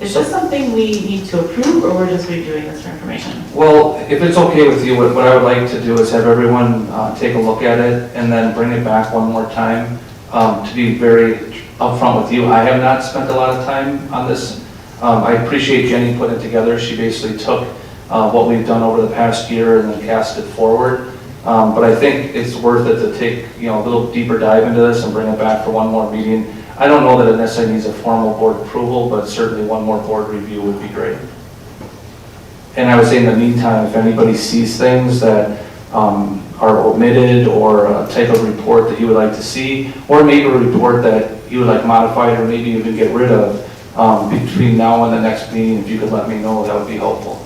Is this something we need to approve, or we're just reviewing this for information? Well, if it's okay with you, what I would like to do is have everyone take a look at it and then bring it back one more time. To be very upfront with you, I have not spent a lot of time on this. I appreciate Jenny putting it together. She basically took what we've done over the past year and then cast it forward. But I think it's worth it to take, a little deeper dive into this and bring it back for one more meeting. I don't know that it necessarily needs a formal board approval, but certainly one more board review would be great. And I would say in the meantime, if anybody sees things that are omitted or a type of report that you would like to see, or maybe a report that you would like modified or maybe even get rid of, between now and the next meeting, if you could let me know, that would be helpful.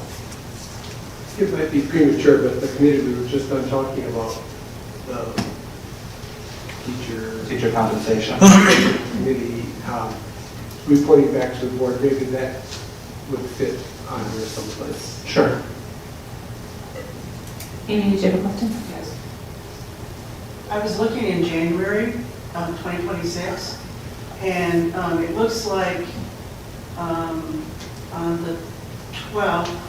It might be premature, but the committee, we were just done talking about the Teacher compensation. committee reporting back to the board. Maybe that would fit on here someplace. Sure. Amy, did you have a question? Yes. I was looking in January of 2026, and it looks like on the 12th,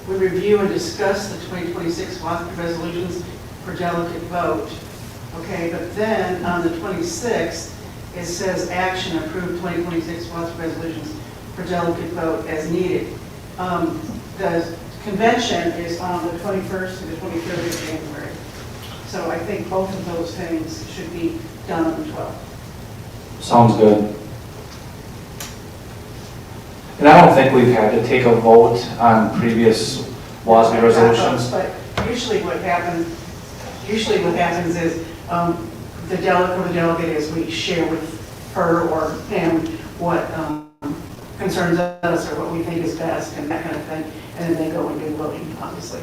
we review and discuss the 2026 WASB resolutions for delegate vote. Okay, but then on the 26th, it says action approve 2026 WASB resolutions for delegate vote as needed. The convention is on the 21st to the 23rd of January. So I think both of those things should be done on the 12th. Sounds good. And I don't think we've had to take a vote on previous WASB resolutions. But usually what happens is the delegate is we share with her or him what concerns us or what we think is best and that kind of thing, and then they go and do voting, obviously.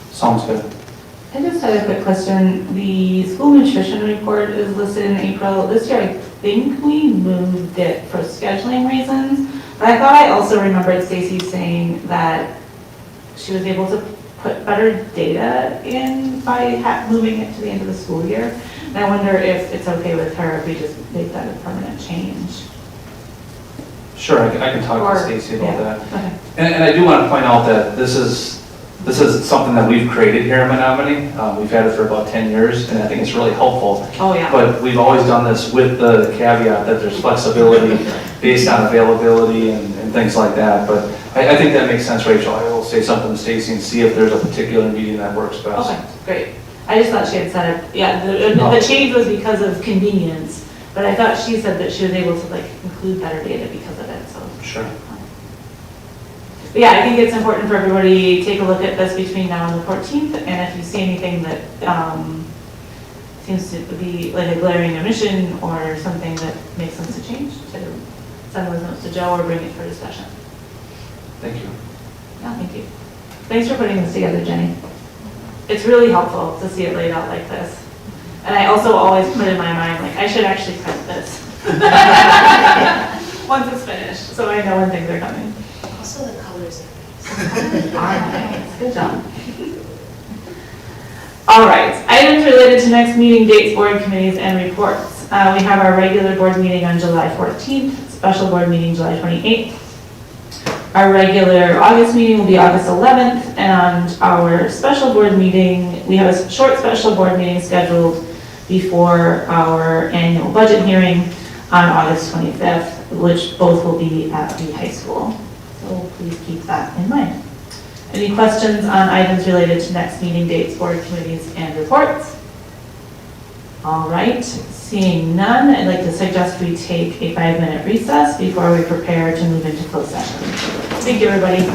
Sounds good. I just had a quick question. The school nutrition report is listed in April. This year, I think we moved it for scheduling reasons. But I thought I also remembered Stacy saying that she was able to put better data in by moving it to the end of the school year. And I wonder if it's okay with her if we just make that a permanent change. Sure, I can talk to Stacy about yeah, that. Okay. And I do want to point out that this is something that we've created here in Menomonie. We've had it for about 10 years, and I think it's really helpful. Oh, yeah. But we've always done this with the caveat that there's flexibility based on availability and things like that. But I think that makes sense, Rachel. I will say something to Stacy and see if there's a particular meeting that works best. Okay, great. I just thought she had said it, yeah, the change was because of convenience, but I thought she said that she was able to include better data because of it, so. Sure. But yeah, I think it's important for everybody to take a look at this between now and the 14th, and if you see anything that seems to be like a glaring omission or something that makes sense to change, to send those notes to Joe or bring it for discussion. Thank you. Yeah, thank you. Thanks for putting this together, Jenny. It's really helpful to see it laid out like this. And I also always put in my mind, I should actually print this once it's finished, so I know when things are coming. Also the colors are Nice. Good job. All right, items related to next meeting dates, board committees, and reports. We have our regular board meeting on July 14th, special board meeting July 28th. Our regular August meeting will be August 11th, and our special board meeting, we have a short special board meeting scheduled before our annual budget hearing on August 25th, which both will be at the high school. So please keep that in mind. Any questions on items related to next meeting dates, board committees, and reports? All right, seeing none, I'd like to suggest we take a 5-minute recess before we prepare to move into closed session. Thank you, everybody.